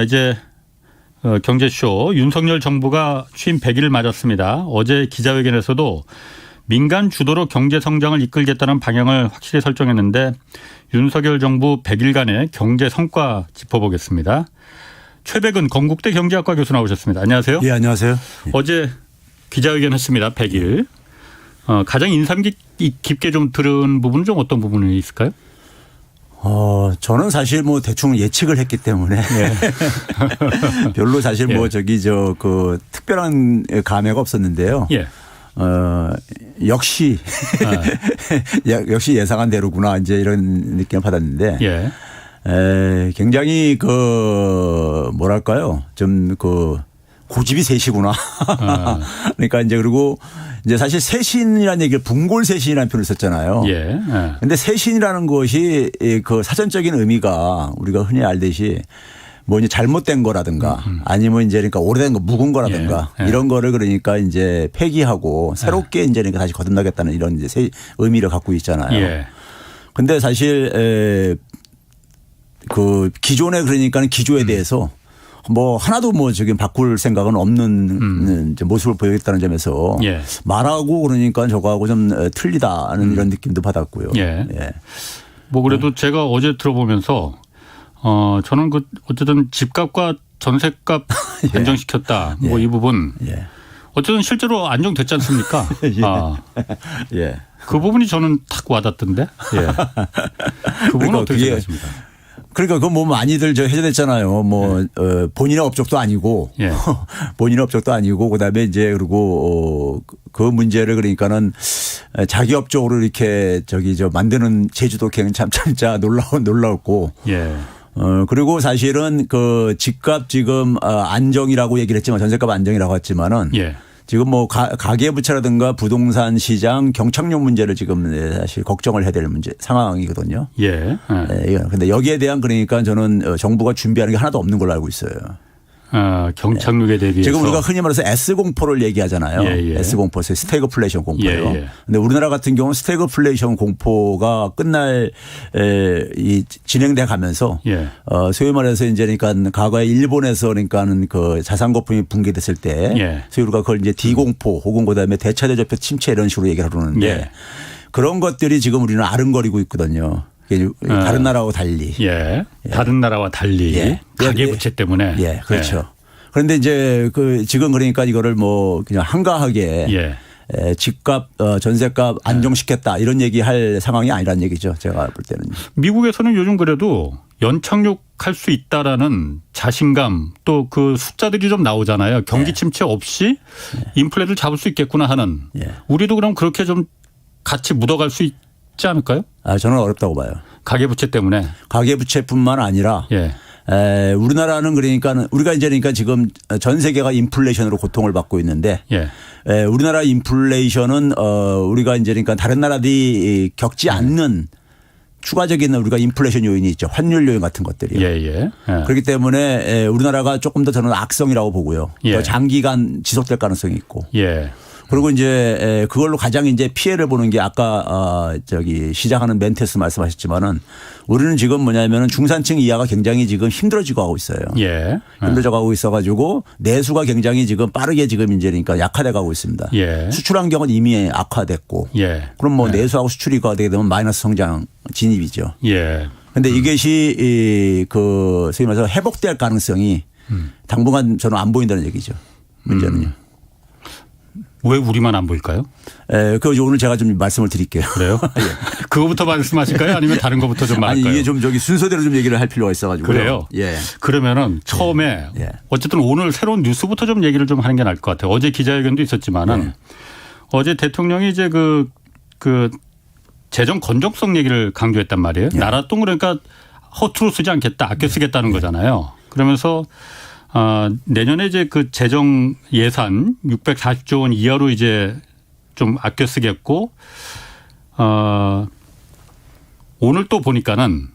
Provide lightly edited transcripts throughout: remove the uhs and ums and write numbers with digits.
이제 경제쇼 윤석열 정부가 취임 100일을 맞았습니다. 어제 기자회견에서도 민간 주도로 경제 성장을 이끌겠다는 방향을 확실히 설정했는데 윤석열 정부 100일간의 경제 성과 짚어보겠습니다. 최백은 건국대 경제학과 교수 나오셨습니다. 안녕하세요. 예, 안녕하세요. 어제 기자회견 했습니다. 100일. 가장 인상 깊게 좀 들은 부분은 좀 어떤 부분이 있을까요? 저는 사실 뭐 대충 예측을 했기 때문에 예. 별로 사실 뭐 특별한 감회가 없었는데요. 예. 역시 역시 예상한 대로구나 이제 이런 느낌을 받았는데 예. 굉장히 뭐랄까요 좀 고집이 세시구나. 그러니까 이제 그리고 이제 사실 세신이라는 얘기를 분골세신이라는 표현을 썼잖아요. 예. 그런데 세신이라는 것이 그 사전적인 의미가 우리가 흔히 알듯이 뭐 이제 잘못된 거라든가 아니면 이제 그러니까 오래된 거 묵은 거라든가 예. 이런 거를 그러니까 이제 폐기하고 새롭게 이제 그러니까 다시 거듭나겠다는 이런 이제 의미를 갖고 있잖아요. 예. 근데 사실 기존에 그러니까는 기조에 대해서 뭐 하나도 뭐 지금 바꿀 생각은 없는 이제 모습을 보이겠다는 점에서 예. 말하고 그러니까 저거하고 좀 틀리다는 이런 느낌도 받았고요. 예. 뭐 그래도 제가 어제 들어보면서 저는 어쨌든 집값과 전셋값 예. 안정시켰다. 뭐 이 부분 예. 어쨌든 실제로 안정됐지 않습니까? 예. 예. 그 부분이 저는 탁 와닿던데. 예. 그 부분은 그러니까 어떻게 생각하십니까? 그러니까 뭐 많이들 해제됐잖아요. 뭐 본인의 업적도 아니고 예. 본인의 업적도 아니고 그다음에 이제 그리고 그 문제를 그러니까는 자기 업적으로 이렇게 만드는 제주도 진짜 놀라웠고. 예. 그리고 사실은 그 집값 지금 안정이라고 얘기를 했지만 전세값 안정이라고 했지만은 예. 지금 뭐 가계부채라든가 부동산 시장 경착륙 문제를 지금 사실 걱정을 해야 될 상황이거든요. 예. 그런데 여기에 대한 그러니까 저는 정부가 준비하는 게 하나도 없는 걸로 알고 있어요. 경착륙에 대비해서 지금 우리가 흔히 말해서 S공포를 얘기하잖아요. 예. S공포, 스태그플레이션 공포요. 예. 근데 우리나라 같은 경우는 스태그플레이션 공포가 끝날 진행돼 가면서 예. 소위 말해서 이제 그러니까 과거에 일본에서 그러니까는 그 자산 거품이 붕괴됐을 때 예. 소위 우리가 그걸 이제 D공포 혹은 그다음에 대차대조표 침체 이런 식으로 얘기를 하는데 예. 그런 것들이 지금 우리는 아른거리고 있거든요. 다른 나라하고 달리. 예. 다른 나라와 달리 예. 가계부채 때문에. 예, 그렇죠. 그런데 이제 지금 그러니까 이거를 뭐 그냥 한가하게 집값, 전세값 안정시켰다 이런 얘기할 상황이 아니라는 얘기죠. 제가 볼 때는. 미국에서는 요즘 그래도 연착륙할 수 있다라는 자신감 또 그 숫자들이 좀 나오잖아요. 경기 침체 없이 인플레를 잡을 수 있겠구나 하는. 우리도 그럼 그렇게 좀 같이 묻어갈 수 있지 않을까요? 저는 어렵다고 봐요. 가계부채 때문에. 가계부채뿐만 아니라 우리나라는 그러니까 우리가 이제 그러니까 지금 전 세계가 인플레이션으로 고통을 받고 있는데 우리나라 인플레이션은 우리가 이제 그러니까 다른 나라들이 겪지 않는 추가적인 우리가 인플레이션 요인이 있죠. 환율 요인 같은 것들이요. 그렇기 때문에 우리나라가 조금 더 저는 악성이라고 보고요. 더 장기간 지속될 가능성이 있고. 그리고 이제 그걸로 가장 이제 피해를 보는 게 아까 시작하는 멘트에서 말씀하셨지만은 우리는 지금 뭐냐면은 중산층 이하가 굉장히 지금 힘들어지고 하고 있어요. 힘들어져 가고 있어 가지고 내수가 굉장히 지금 빠르게 지금 이제 그러니까 약화돼 가고 있습니다. 수출 환경은 이미 악화됐고 그럼 뭐 내수하고 수출이 악화되게 되면 마이너스 성장 진입이죠. 그런데 이것이 소위 말해서 회복될 가능성이 당분간 저는 안 보인다는 얘기죠. 문제는요. 왜 우리만 안 보일까요? 오늘 제가 좀 말씀을 드릴게요. 그래요? 그거부터 말씀하실까요? 아니면 다른 거부터 좀 말할까요? 아니, 이게 좀 순서대로 좀 얘기를 할 필요가 있어가지고. 그래요? 그러면은 처음에 어쨌든 오늘 새로운 뉴스부터 좀 얘기를 좀 하는 게 나을 것 같아요. 어제 기자회견도 있었지만은 어제 대통령이 이제 그 재정 건전성 얘기를 강조했단 말이에요. 나라 돈 그러니까 허투루 쓰지 않겠다, 아껴 쓰겠다는 거잖아요. 그러면서 내년에 이제 그 재정 예산 640조 원 이하로 이제 좀 아껴 쓰겠고, 오늘 또 보니까는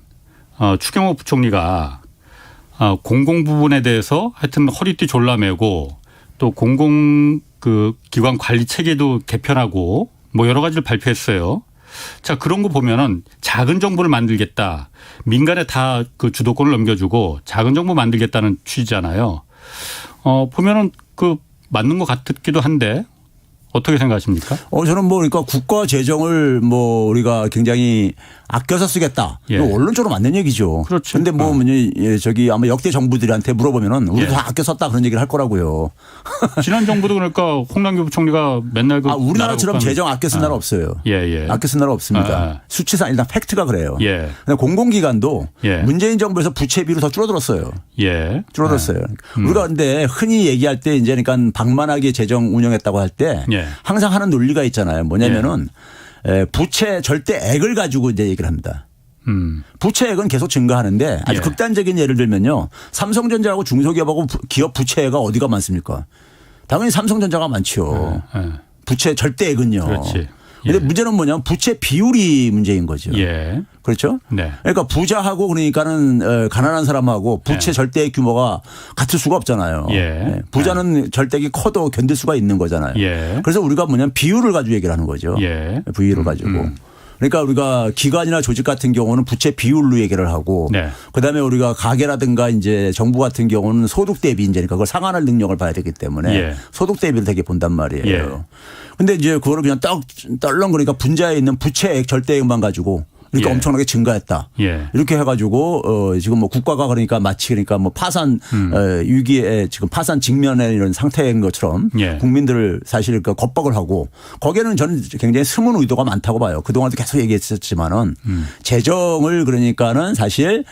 추경호 부총리가 공공 부분에 대해서 하여튼 허리띠 졸라매고 또 공공 그 기관 관리 체계도 개편하고 뭐 여러 가지를 발표했어요. 자, 그런 거 보면은 작은 정부를 만들겠다. 민간에 다 그 주도권을 넘겨주고 작은 정부 만들겠다는 취지잖아요. 보면은 그 맞는 것 같기도 한데 어떻게 생각하십니까? 저는 뭐 그러니까 국가 재정을 뭐 우리가 굉장히 아껴서 쓰겠다. 예. 원론적으로 맞는 얘기죠. 그렇죠. 그런데 뭐 저기 아마 역대 정부들한테 물어보면은 우리도 다 아껴 썼다 그런 얘기를 할 거라고요. 지난 정부도 그러니까 홍남기 부총리가 맨날 그 우리나라처럼 재정 아껴 쓴 나라 없어요. 예. 아껴 쓴 나라 없습니다. 수치상 일단 팩트가 그래요. 예. 근데 공공기관도 예. 문재인 정부에서 부채 비율이 더 줄어들었어요. 예. 줄어들었어요. 우리가 근데 흔히 얘기할 때 이제 그러니까 방만하게 재정 운영했다고 할 때 예. 항상 하는 논리가 있잖아요. 뭐냐면은 부채 절대액을 가지고 이제 얘기를 합니다. 부채액은 계속 증가하는데 아주 극단적인 예를 들면요. 삼성전자하고 중소기업하고 기업 부채가 어디가 많습니까? 당연히 삼성전자가 많죠. 부채 절대액은요. 그렇지. 근데 문제는 뭐냐면 부채 비율이 문제인 거죠. 예. 그렇죠? 네. 그러니까 부자하고 그러니까는 가난한 사람하고 부채 절대액 규모가 같을 수가 없잖아요. 예. 부자는 절대액이 커도 견딜 수가 있는 거잖아요. 예. 그래서 우리가 뭐냐면 비율을 가지고 얘기를 하는 거죠. 예. 비율을 가지고. 그러니까 우리가 기관이나 조직 같은 경우는 부채 비율로 얘기를 하고 네. 그다음에 우리가 가계라든가 이제 정부 같은 경우는 소득 대비 이제니까 그걸 상환할 능력을 봐야 되기 때문에 예. 소득 대비를 되게 본단 말이에요. 예. 근데 이제 그거를 그냥 떨렁 그러니까 분자에 있는 부채액 절대액만 가지고 그러니까 예. 엄청나게 증가했다. 예. 이렇게 해가지고 지금 뭐 국가가 그러니까 마치 그러니까 뭐 파산 위기에 지금 파산 직면에 이런 상태인 것처럼 예. 국민들을 사실 그 겁박을 하고 거기에는 저는 굉장히 숨은 의도가 많다고 봐요. 그동안도 계속 얘기했었지만은 재정을 그러니까는 사실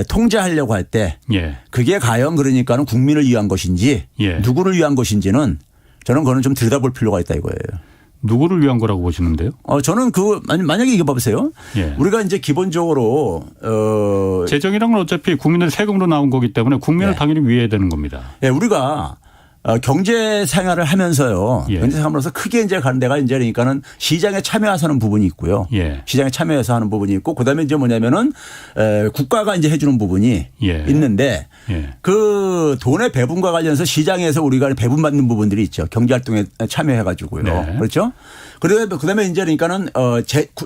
통제하려고 할 때 예. 그게 과연 그러니까는 국민을 위한 것인지 예. 누구를 위한 것인지는 저는 그거는 좀 들여다볼 필요가 있다 이거예요. 누구를 위한 거라고 보시는데요? 저는 만약에 이거 봐보세요. 예. 우리가 이제 기본적으로 재정이란 건 어차피 국민의 세금으로 나온 거기 때문에 국민을 네. 당연히 위해야 되는 겁니다. 예, 우리가 경제 생활을 하면서요. 예. 경제 생활로서 크게 이제 가는 데가 이제 그러니까는 시장에 참여해서 하는 부분이 있고요. 예. 시장에 참여해서 하는 부분이 있고 그다음에 이제 뭐냐면은 국가가 이제 해주는 부분이 예. 있는데 예. 그 돈의 배분과 관련해서 시장에서 우리가 배분받는 부분들이 있죠. 경제활동에 참여해 가지고요. 네. 그렇죠? 그다음에 이제 그러니까는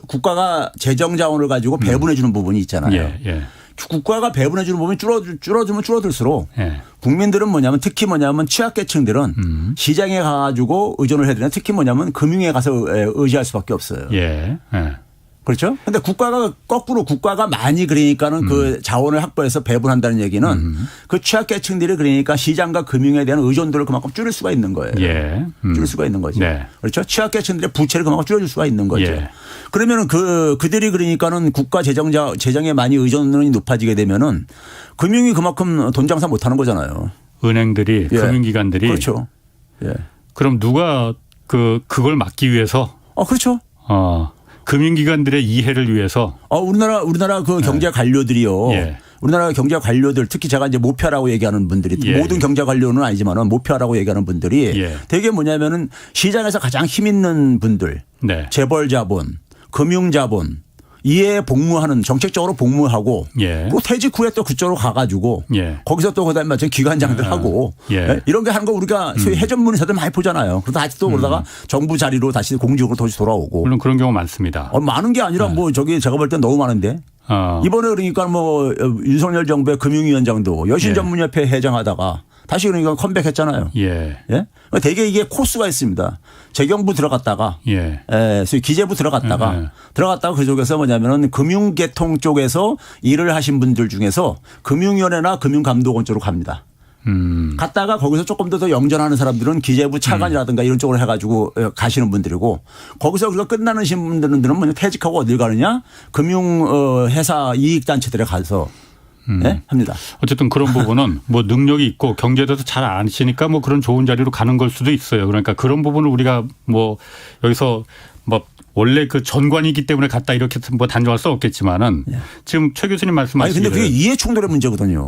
국가가 재정 자원을 가지고 배분해 주는 부분이 있잖아요. 예. 국가가 배분해 주는 부분이 줄어들면 줄어들수록 예. 국민들은 뭐냐면 특히 뭐냐면 취약계층들은 시장에 가가지고 의존을 해야 되나 특히 뭐냐면 금융에 가서 의지할 수밖에 없어요. 예. 그렇죠? 근데 국가가 거꾸로 국가가 많이 그러니까는 그 자원을 확보해서 배분한다는 얘기는 그 취약계층들이 그러니까 시장과 금융에 대한 의존도를 그만큼 줄일 수가 있는 거예요. 예. 줄일 수가 있는 거죠. 네. 그렇죠? 취약계층들의 부채를 그만큼 줄여줄 수가 있는 거죠. 예. 그러면은 그들이 그러니까는 국가 재정에 많이 의존이 높아지게 되면은 금융이 그만큼 돈 장사 못 하는 거잖아요. 은행들이 예. 금융기관들이 그렇죠. 예. 그럼 누가 그걸 막기 위해서 그렇죠. 금융기관들의 이해를 위해서 우리나라 그 경제 관료들이요. 예. 우리나라 경제 관료들 특히 제가 이제 모표라고 얘기하는 분들이 예. 모든 경제 관료는 아니지만은 모표라고 얘기하는 분들이 예. 되게 뭐냐면은 시장에서 가장 힘 있는 분들, 네. 재벌 자본, 금융 자본 이에 복무하는 정책적으로 복무하고 예. 또 퇴직 후에 또 그쪽으로 가가지고 예. 거기서 또 그다음에 기관장들 하고 예. 이런 게 하는 거 우리가 소위 해전문에서도 많이 보잖아요. 그러다 다시 또 그러다가 정부 자리로 다시 공직으로 다시 돌아오고. 물론 그런 경우 많습니다. 많은 게 아니라 뭐 저기 제가 볼 땐 너무 많은데. 이번에 그러니까 뭐 윤석열 정부의 금융위원장도 여신전문협회 회장하다가 다시 그러니까 컴백했잖아요. 예. 예? 되게 이게 코스가 있습니다. 재경부 들어갔다가 소위 기재부 들어갔다가 그 쪽에서 뭐냐면은 금융계통 쪽에서 일을 하신 분들 중에서 금융위원회나 금융감독원 쪽으로 갑니다. 갔다가 거기서 조금 더 영전하는 사람들은 기재부 차관이라든가 이런 쪽으로 해가지고 가시는 분들이고 거기서 우리가 끝나는 분들은 뭐냐 퇴직하고 어딜 가느냐 금융회사 이익단체들에 가서 합니다. 어쨌든 그런 부분은 뭐 능력이 있고 경제에 대해서 잘 아시니까 뭐 그런 좋은 자리로 가는 걸 수도 있어요. 그러니까 그런 부분을 우리가 뭐 여기서 뭐 원래 그 전관이기 때문에 갔다 이렇게 뭐 단정할 수 없겠지만은 지금 최 교수님 말씀하신 근데 그게 이해 충돌의 문제거든요.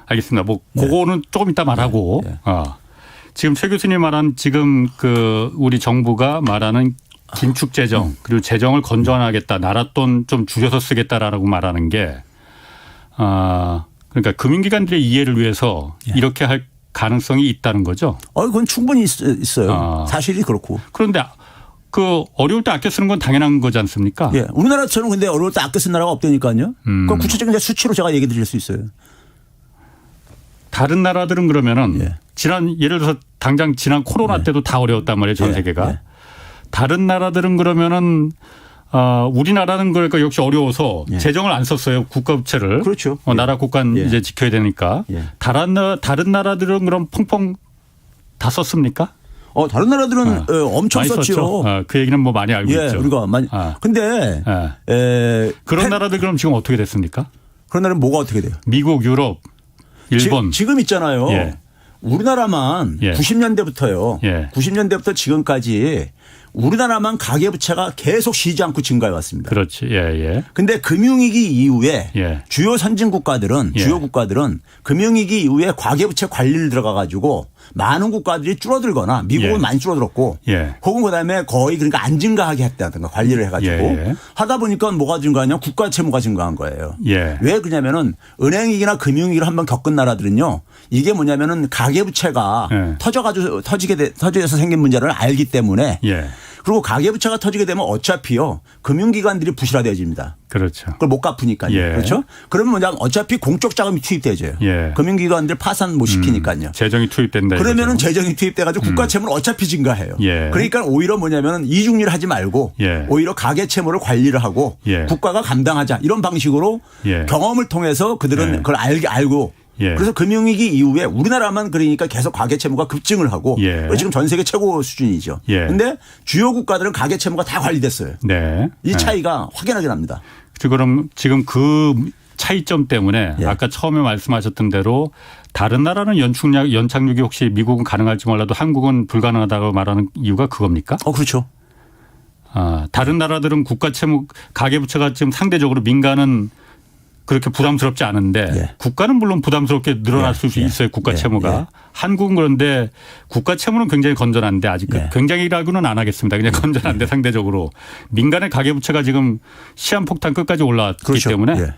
알겠습니다. 뭐 그거는 조금 이따 말하고 지금 최 교수님 말한 지금 그 우리 정부가 말하는 긴축 재정 그리고 재정을 건전하겠다 나라 돈 좀 줄여서 쓰겠다라고 말하는 게 그러니까 금융기관들의 이해를 위해서 이렇게 할 가능성이 있다는 거죠. 그건 충분히 있어요. 사실이 그렇고. 그런데 그 어려울 때 아껴 쓰는 건 당연한 거지 않습니까? 예. 우리나라처럼 근데 어려울 때 아껴 쓴 나라가 없다니까요. 그 구체적인 수치로 제가 얘기 드릴 수 있어요. 다른 나라들은 그러면은 예. 예를 들어서 당장 지난 코로나 때도 다 어려웠단 말이에요. 전 세계가. 예. 다른 나라들은 그러면은 우리나라는 그러니까 역시 어려워서 예. 재정을 안 썼어요. 국가 부채를. 그렇죠. 나라 국가는 예. 이제 지켜야 되니까. 예. 다른 나라들은 그럼 펑펑 다 썼습니까? 다른 나라들은 엄청 많이 썼죠. 썼죠. 그 얘기는 뭐 많이 알고 있죠. 우리가 많이. 근데 그런 나라들 그럼 지금 어떻게 됐습니까? 그런 나라는 뭐가 어떻게 돼요? 미국, 유럽, 일본. 지금 있잖아요. 예. 우리나라만 예. 90년대부터요. 예. 90년대부터 지금까지 우리나라만 가계부채가 계속 쉬지 않고 증가해 왔습니다. 그렇지. 예, 예. 근데 금융위기 이후에 예. 주요 선진 국가들은 예. 주요 국가들은 금융위기 이후에 가계부채 관리를 들어가 가지고 많은 국가들이 줄어들거나 미국은 예. 많이 줄어들었고 예. 혹은 그다음에 거의 그러니까 안 증가하게 했다든가 관리를 해 가지고 예. 하다 보니까 뭐가 증가하냐 국가 채무가 증가한 거예요. 예. 왜 그러냐면은 은행위기나 금융위기를 한번 겪은 나라들은요. 이게 뭐냐면은 가계부채가 예. 터져서 생긴 문제를 알기 때문에 예. 그리고 가계부채가 터지게 되면 어차피요. 금융기관들이 부실화되어집니다. 그렇죠. 그걸 못 갚으니까요. 예. 그렇죠? 그러면 뭐냐면 어차피 공적 자금이 투입되죠. 예. 금융기관들 파산 못 시키니까요. 재정이 투입된다. 그러면은 이거죠. 재정이 투입돼가지고 국가 채무는 어차피 증가해요. 예. 그러니까 오히려 뭐냐면은 이중일 하지 말고 예. 오히려 가계 채무를 관리를 하고 예. 국가가 감당하자 이런 방식으로 예. 경험을 통해서 그들은 예. 그걸 알고 예. 그래서 금융위기 이후에 우리나라만 그러니까 계속 가계 채무가 급증을 하고 예. 지금 전 세계 최고 수준이죠. 그런데 예. 주요 국가들은 가계 채무가 다 관리됐어요. 네. 이 차이가 확연하게 납니다. 그럼 지금 그 차이점 때문에 예. 아까 처음에 말씀하셨던 대로 다른 나라는 연착륙이 혹시 미국은 가능할지 몰라도 한국은 불가능하다고 말하는 이유가 그겁니까? 그렇죠. 다른 나라들은 국가 채무 가계부채가 지금 상대적으로 민간은 그렇게 부담스럽지 않은데 예. 국가는 물론 부담스럽게 늘어날 수 있어요. 국가 채무가. 한국은 그런데 국가 채무는 굉장히 건전한데 아직 굉장히라고는 안 하겠습니다. 그냥 건전한데 상대적으로 민간의 가계부채가 지금 시한폭탄 끝까지 올라왔기 그렇죠. 때문에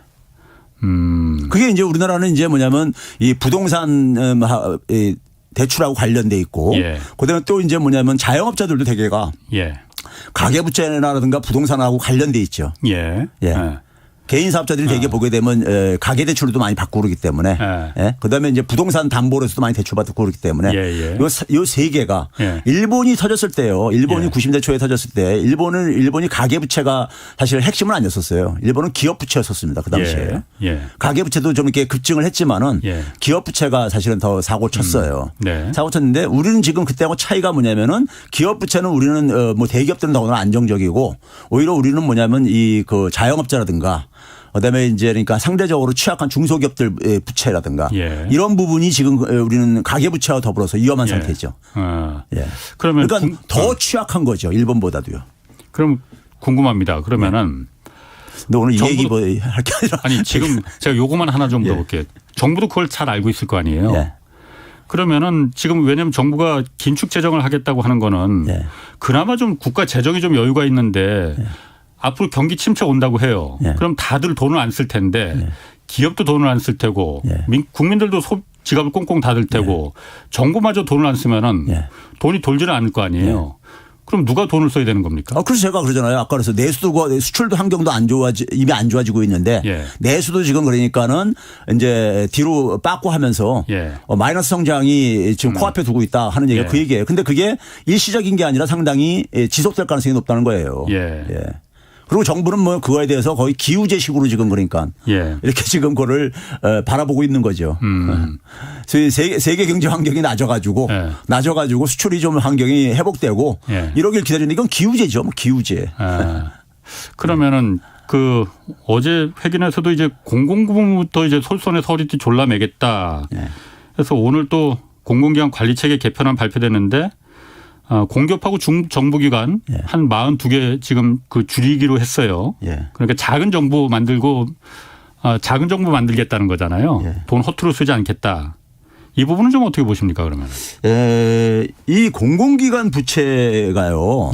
그게 이제 우리나라는 이제 뭐냐면 이 부동산 대출하고 관련돼 있고 예. 그다음에 또 이제 뭐냐면 자영업자들도 대개가 예. 가계부채라든가 부동산하고 관련돼 있죠. 예. 예. 개인 사업자들이 되게 보게 되면 가계대출도 많이 받고 그러기 때문에 그다음에 이제 부동산 담보로서도 많이 대출받고 그러기 때문에 요 세 개가 일본이 터졌을 때요. 일본이 90년대 초에 터졌을 때 일본이 가계부채가 사실 핵심은 아니었었어요. 일본은 기업부채였었습니다. 그 당시에. 가계부채도 좀 이렇게 급증을 했지만은 기업부채가 사실은 더 사고 쳤어요. 사고 쳤는데 우리는 지금 그때하고 차이가 뭐냐면은 기업부채는 우리는 뭐 대기업들은 더구나 안정적이고 오히려 우리는 뭐냐면 이 그 자영업자라든가 그다음에 이제 그러니까 상대적으로 취약한 중소기업들 부채라든가 이런 부분이 지금 우리는 가계부채와 더불어서 위험한 상태죠. 그러면 그러니까 더 취약한 거죠. 일본보다도요. 그럼 궁금합니다. 그러면은 근데 오늘 이 얘기 뭐 할 게 아니라 아니 지금 제가 요거만 하나 좀 물어볼게요. 정부도 그걸 잘 알고 있을 거 아니에요. 그러면은 지금 왜냐하면 정부가 긴축 재정을 하겠다고 하는 거는 그나마 좀 국가 재정이 좀 여유가 있는데 앞으로 경기 침체 온다고 해요. 그럼 다들 돈을 안 쓸 텐데 기업도 돈을 안 쓸 테고 국민들도 지갑을 꽁꽁 닫을 테고 정부마저 돈을 안 쓰면은 돈이 돌지는 않을 거 아니에요. 그럼 누가 돈을 써야 되는 겁니까? 그래서 제가 그러잖아요. 아까 그래서 내수도 수출도 환경도 이미 안 좋아지고 있는데 내수도 지금 그러니까는 이제 뒤로 빠꾸 하면서 마이너스 성장이 지금 코앞에 두고 있다 하는 얘기가 그 얘기예요. 근데 그게 일시적인 게 아니라 상당히 지속될 가능성이 높다는 거예요. 그리고 정부는 뭐 그거에 대해서 거의 기우제식으로 지금 그러니까 이렇게 지금 그거를 바라보고 있는 거죠. 세계 경제 환경이 낮아가지고 수출이 좀 환경이 회복되고 이러길 기다리는데 이건 기우제죠. 뭐 기우제. 그러면은 그 어제 회견에서도 이제 공공부문부터 이제 솔선의 서리띠 졸라매겠다. 그래서 오늘 또 공공기관 관리체계 개편안 발표됐는데 공기업하고 중정부기관 한 42개 지금 그 줄이기로 했어요. 그러니까 작은 정부 만들겠다는 거잖아요. 돈 허투루 쓰지 않겠다. 이 부분은 좀 어떻게 보십니까 그러면? 이 공공기관 부채가요.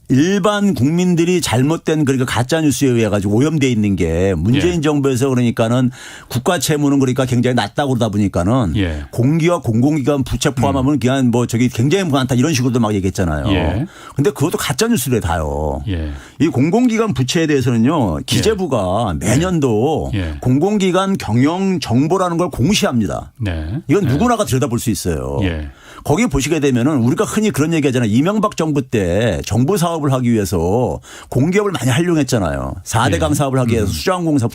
일반 국민들이 잘못된 그러니까 가짜 뉴스에 의해 가지고 오염돼 있는 게 문재인 정부에서 그러니까는 국가 채무는 그러니까 굉장히 낮다고 그러다 보니까는 공기업 공공기관 부채 포함하면 그냥 뭐 저기 굉장히 많다 이런 식으로도 막 얘기했잖아요. 근데 그것도 가짜 뉴스래 다요. 이 공공기관 부채에 대해서는요 기재부가 매년도 공공기관 경영 정보라는 걸 공시합니다. 이건 누구나가 들여다볼 수 있어요. 거기 보시게 되면은 우리가 흔히 그런 얘기하잖아요. 이명박 정부 때 정부 사업을 하기 위해서 공기업을 많이 활용했잖아요. 4대강 사업을 하기 위해서 수자항공사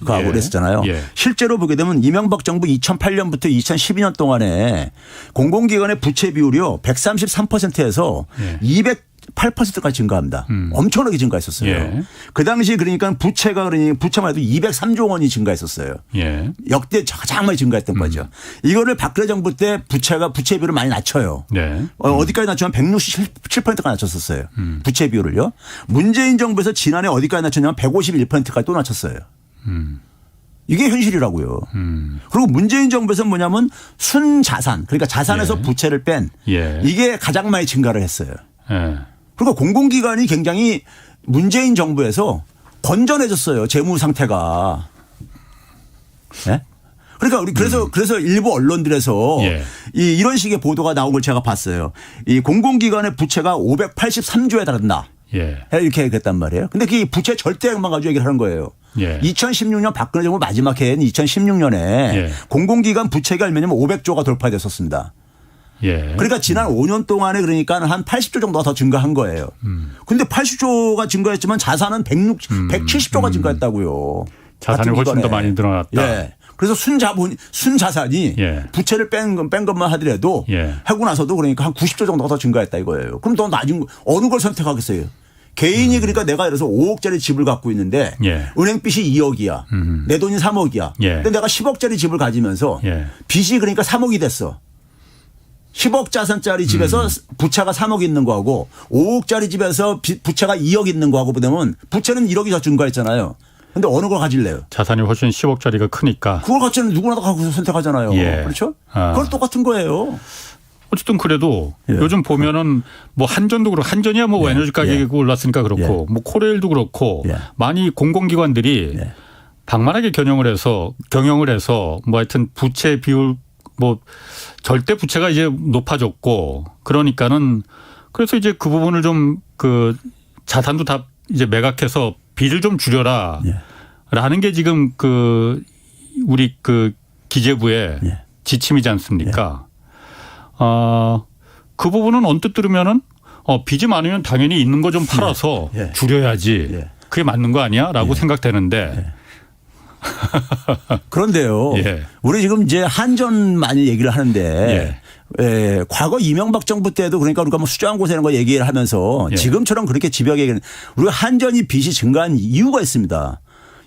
가고 그랬었잖아요. 실제로 보게 되면 이명박 정부 2008년부터 2012년 동안에 공공기관의 부채 비율이요 133%에서 208%까지 증가합니다. 엄청나게 증가했었어요. 그 당시 그러니까 부채만 해도 203조 원이 증가했었어요. 역대 가장 많이 증가했던 거죠. 이거를 박근혜 정부 때 부채 비율을 많이 낮춰요. 어디까지 낮추면 167%까지 낮췄었어요. 부채 비율을요. 문재인 정부에서 지난해 어디까지 낮췄냐면 151%까지 또 낮췄어요. 이게 현실이라고요. 그리고 문재인 정부에서 뭐냐면 순자산 그러니까 자산에서 부채를 뺀 이게 가장 많이 증가를 했어요. 그러니까 공공기관이 굉장히 문재인 정부에서 건전해졌어요. 재무 상태가. 그러니까 우리 그래서 일부 언론들에서 이런 식의 보도가 나온 걸 제가 봤어요. 이 공공기관의 부채가 583조에 달한다. 이렇게 얘기했단 말이에요. 근데 그 부채 절대액만 가지고 얘기를 하는 거예요. 2016년 박근혜 정부 마지막 해인 2016년에 공공기관 부채가 얼마냐면 500조가 돌파됐었습니다. 그러니까 지난 5년 동안에 그러니까 한 80조 정도가 더 증가한 거예요. 근데 80조가 증가했지만 자산은 170조가 증가했다고요. 자산이 훨씬 더 많이 늘어났다. 그래서 순자산이 부채를 뺀 것만 하더라도 하고 나서도 그러니까 한 90조 정도가 더 증가했다 이거예요. 그럼 더 낮은 어느 걸 선택하겠어요? 개인이 그러니까 내가 예를 들어서 5억짜리 집을 갖고 있는데 은행빚이 2억이야. 내 돈이 3억이야. 근데 내가 10억짜리 집을 가지면서 빚이 그러니까 3억이 됐어. 10억 자산짜리 집에서 부채가 3억 있는 거하고 5억짜리 집에서 부채가 2억 있는 거하고 보면 부채는 1억이 더 증가했잖아요. 근데 어느 걸 가질래요? 자산이 훨씬 10억짜리가 크니까. 그걸 가치는 누구나 다 갖고 선택하잖아요. 그렇죠? 그걸 똑같은 거예요. 어쨌든 그래도 요즘 보면은 뭐 한전도 그렇고 한전이야 뭐 에너지 가격이 올랐으니까 그렇고 뭐 코레일도 그렇고 많이 공공기관들이 방만하게 경영을 해서 뭐 하여튼 부채 비율 뭐 절대 부채가 이제 높아졌고 그러니까는 그래서 이제 그 부분을 좀 그 자산도 다 이제 매각해서 빚을 좀 줄여라 라는 게 지금 그 우리 그 기재부의 지침이지 않습니까? 그 부분은 언뜻 들으면은 빚이 많으면 당연히 있는 거 좀 팔아서 줄여야지. 그게 맞는 거 아니야? 라고 생각되는데. 그런데요. 우리 지금 이제 한전 많이 얘기를 하는데 과거 이명박 정부 때도 그러니까 우리가 뭐 수자항공사 이런 거 얘기를 하면서 지금처럼 그렇게 집요하게 얘기는 우리가 한전이 빚이 증가한 이유가 있습니다.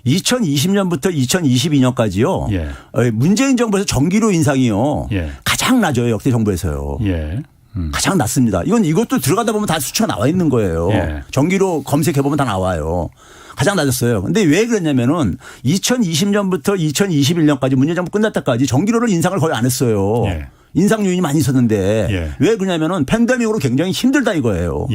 2020년부터 2022년까지요. 문재인 정부에서 전기료 인상이요. 가장 낮아요. 역대 정부에서요. 가장 낮습니다. 이것도 들어가다 보면 다 수치가 나와 있는 거예요. 전기료 검색해 보면 다 나와요. 가장 낮았어요. 근데 왜 그랬냐면은 2020년부터 2021년까지 문재인 정부 끝날 때까지 전기료를 인상을 거의 안 했어요. 인상 요인이 많이 있었는데 왜 그러냐면은 팬데믹으로 굉장히 힘들다 이거예요.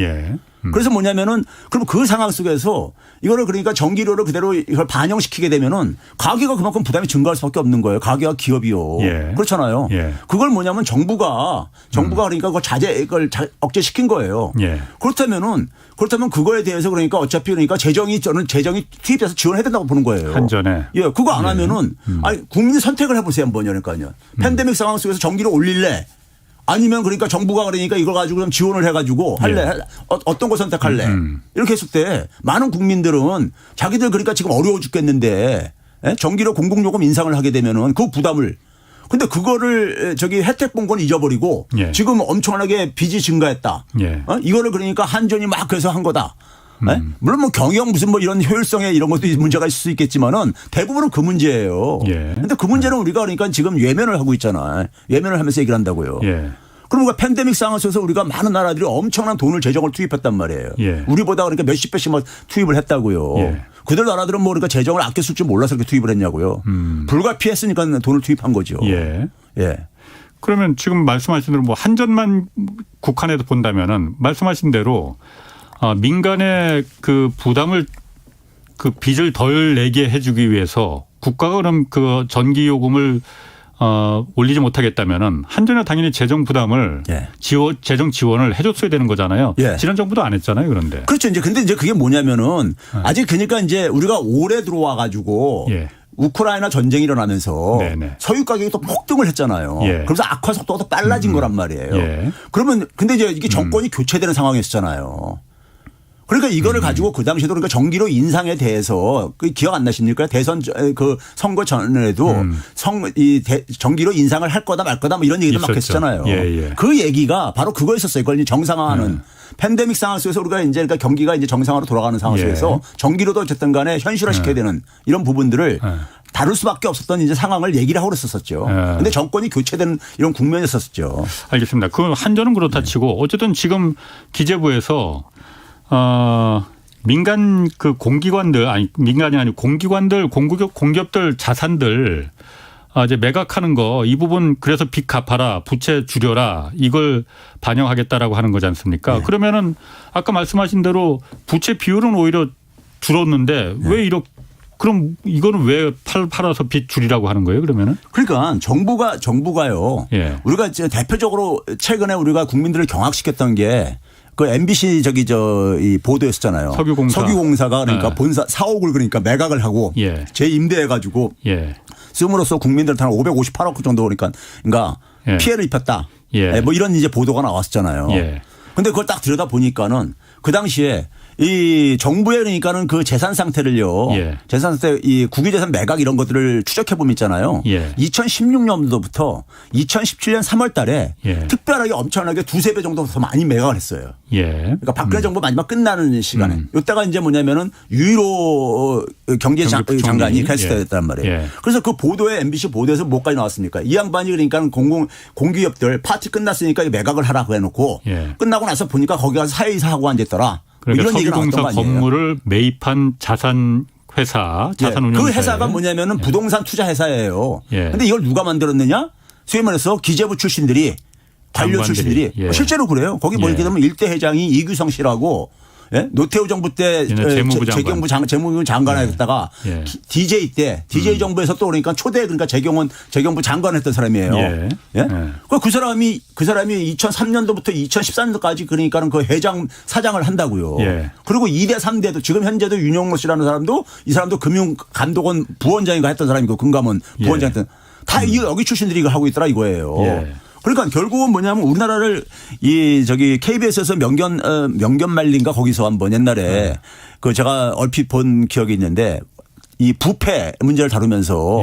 그래서 뭐냐면은 그럼 그 상황 속에서 이거를 그러니까 전기료를 그대로 이걸 반영시키게 되면은 가계가 그만큼 부담이 증가할 수밖에 없는 거예요. 가계와 기업이요. 그렇잖아요. 그걸 뭐냐면 정부가 그러니까 그걸 억제시킨 거예요. 그렇다면 그거에 대해서 그러니까 어차피 그러니까 재정이 투입돼서 지원해야 된다고 보는 거예요. 한전에. 그거 안 하면은 아니 국민 선택을 해보세요 한번 그러니까요. 팬데믹 상황 속에서 전기료 올릴래? 아니면 그러니까 정부가 그러니까 이걸 가지고 좀 지원을 해가지고 할래? 어떤 거 선택할래? 이렇게 했을 때 많은 국민들은 자기들 그러니까 지금 어려워 죽겠는데 전기료 공공요금 인상을 하게 되면은 그 부담을 근데 그거를 혜택 본 건 잊어버리고 지금 엄청나게 빚이 증가했다. 이거를 그러니까 한전이 막 그래서 한 거다. 물론 뭐 경영 무슨 뭐 이런 효율성에 이런 것도 문제가 있을 수 있겠지만은 대부분은 그 문제예요. 그런데 그 문제는 우리가 그러니까 지금 외면을 하고 있잖아요. 외면을 하면서 얘기를 한다고요. 그럼 우리가 팬데믹 상황 속에서 우리가 많은 나라들이 엄청난 돈을 재정을 투입했단 말이에요. 우리보다 그러니까 몇십 배씩 뭐 투입을 했다고요. 그들 나라들은 뭐 그러니까 재정을 아껴 쓸 줄 몰라서 그렇게 투입을 했냐고요. 불가피했으니까 돈을 투입한 거죠. 그러면 지금 말씀하신 대로 뭐 한전만 국한해서 본다면은 말씀하신 대로 민간의 그 부담을 그 빚을 덜 내게 해주기 위해서 국가가 그럼 그 전기 요금을 올리지 못하겠다면은 한전에 당연히 재정 부담을 재정 지원을 해줬어야 되는 거잖아요. 지난 정부도 안 했잖아요. 그런데 그렇죠. 이제 근데 이제 그게 뭐냐면은 아직 그러니까 이제 우리가 올해 들어와 가지고 우크라이나 전쟁이 일어나면서 석유 가격이 또 폭등을 했잖아요. 그래서 악화 속도가 더 빨라진 거란 말이에요. 그러면 근데 이제 이게 정권이 교체되는 상황이었잖아요. 그러니까 이거를 가지고 그 당시에도 그러니까 전기료 인상에 대해서 그 기억 안 나십니까? 대선 그 선거 전에도 전기료 인상을 할 거다 말 거다 뭐 이런 얘기도 막 했었잖아요. 그 얘기가 바로 그거였었어요. 그걸 이제 정상화하는 팬데믹 상황 속에서 우리가 이제 그러니까 경기가 이제 정상화로 돌아가는 상황 속에서 전기료도 어쨌든 간에 현실화시켜야 되는 이런 부분들을 다룰 수밖에 없었던 이제 상황을 얘기를 하고 그랬었죠. 그런데 정권이 교체되는 이런 국면이었었죠. 알겠습니다. 그 한전은 그렇다 치고 어쨌든 지금 기재부에서 민간 그 공기관들 아니 민간이 아니고 공기관들 공기업들 자산들 이제 매각하는 거 이 부분 그래서 빚 갚아라 부채 줄여라 이걸 반영하겠다라고 하는 거지 않습니까? 그러면은 아까 말씀하신 대로 부채 비율은 오히려 줄었는데 왜 이렇게 그럼 이거는 왜 팔아서 빚 줄이라고 하는 거예요? 그러면은? 그러니까 정부가요. 우리가 대표적으로 최근에 우리가 국민들을 경악시켰던 게 그 MBC 이 보도였었잖아요. 석유공사가 그러니까 본사 사옥을 그러니까 매각을 하고 재임대해 가지고 쓰므로써 국민들한테 한 558억 정도 그러니까 피해를 입혔다. 뭐 이런 이제 보도가 나왔었잖아요. 근데 그걸 딱 들여다 보니까는 그 당시에 이 정부에 그러니까는 그 재산 상태를요. 재산 상태 이 국유재산 매각 이런 것들을 추적해 보면 있잖아요. 2016년도부터 2017년 3월 달에 특별하게 엄청나게 두세 배 정도 더 많이 매각을 했어요. 그러니까 박근혜 정부 마지막 끝나는 시간에. 이때가 이제 뭐냐면은 유일호 경제장관이 개시됐단 말이에요. 그래서 그 보도에 MBC 보도에서 뭐까지 나왔습니까? 이 양반이 그러니까 공기업들 파티 끝났으니까 매각을 하라고 해놓고 끝나고 나서 보니까 거기 가서 사회이사 하고 앉았더라. 그러니까 석유공사 건물을 매입한 자산 운용 그 회사가 뭐냐면은 부동산 투자 회사예요. 그런데 이걸 누가 만들었느냐? 소위 말해서 기재부 출신들이 관료 출신들이 실제로 그래요. 거기 보니까 되면 일대 회장이 이규성 씨라고 노태우 정부 때 재경부 장관 했다가 DJ 때 DJ 정부에서 또 그러니까 초대 그러니까 재경부 장관을 했던 사람이에요. 그 사람이 2003년도부터 2014년도까지 그러니까는 그 회장 사장을 한다고요. 그리고 2대 3대도 지금 현재도 윤영로 씨라는 사람도 이 사람도 금융감독원 부원장인가 했던 사람이고 금감원 부원장 했던 다 여기 출신들이 이걸 하고 있더라 이거예요. 그러니까 결국은 뭐냐면 우리나라를 KBS에서 명견 말린가 거기서 한번 옛날에 그 제가 얼핏 본 기억이 있는데 이 부패 문제를 다루면서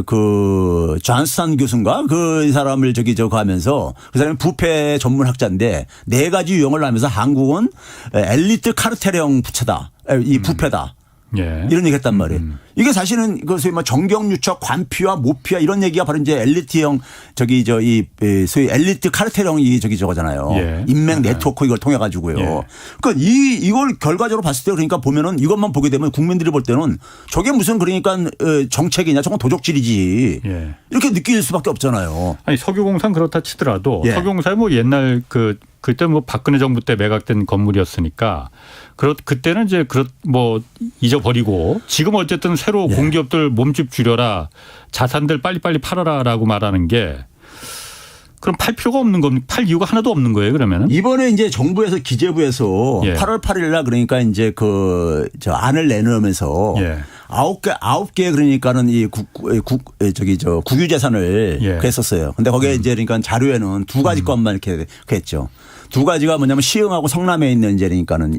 그 존스턴 교수인가 그 사람을 하면서 그 사람이 부패 전문학자인데 4가지 유형을 하면서 한국은 엘리트 카르텔형 부채다. 이 부패다. 이런 얘기 했단 말이에요. 이게 사실은 그 소위 뭐 정경유착, 관피와 모피와 이런 얘기가 바로 이제 엘리트형 소위 엘리트 카르텔형이 저거잖아요. 인맥 네트워크 이걸 통해 가지고요. 그러니까 이걸 결과적으로 봤을 때 그러니까 보면은 이것만 보게 되면 국민들이 볼 때는 저게 무슨 그러니까 정책이냐 저건 도적질이지. 이렇게 느낄 수밖에 없잖아요. 아니 석유공사는 그렇다 치더라도 석유공사는 뭐 옛날 그때 뭐 박근혜 정부 때 매각된 건물이었으니까 그때는 이제 잊어버리고 지금 어쨌든 새로 공기업들 몸집 줄여라 자산들 빨리빨리 팔아라라고 말하는 게 그럼 팔 필요가 없는 겁니까? 팔 이유가 하나도 없는 거예요, 그러면은? 이번에 이제 정부에서 기재부에서 8월 8일 날 그러니까 이제 안을 내놓으면서 9개 그러니까는 국유 재산을 그랬었어요. 근데 거기에 이제 그러니까 자료에는 2가지 것만 이렇게 했죠. 2가지가 뭐냐면 시흥하고 성남에 있는 이제 그러니까는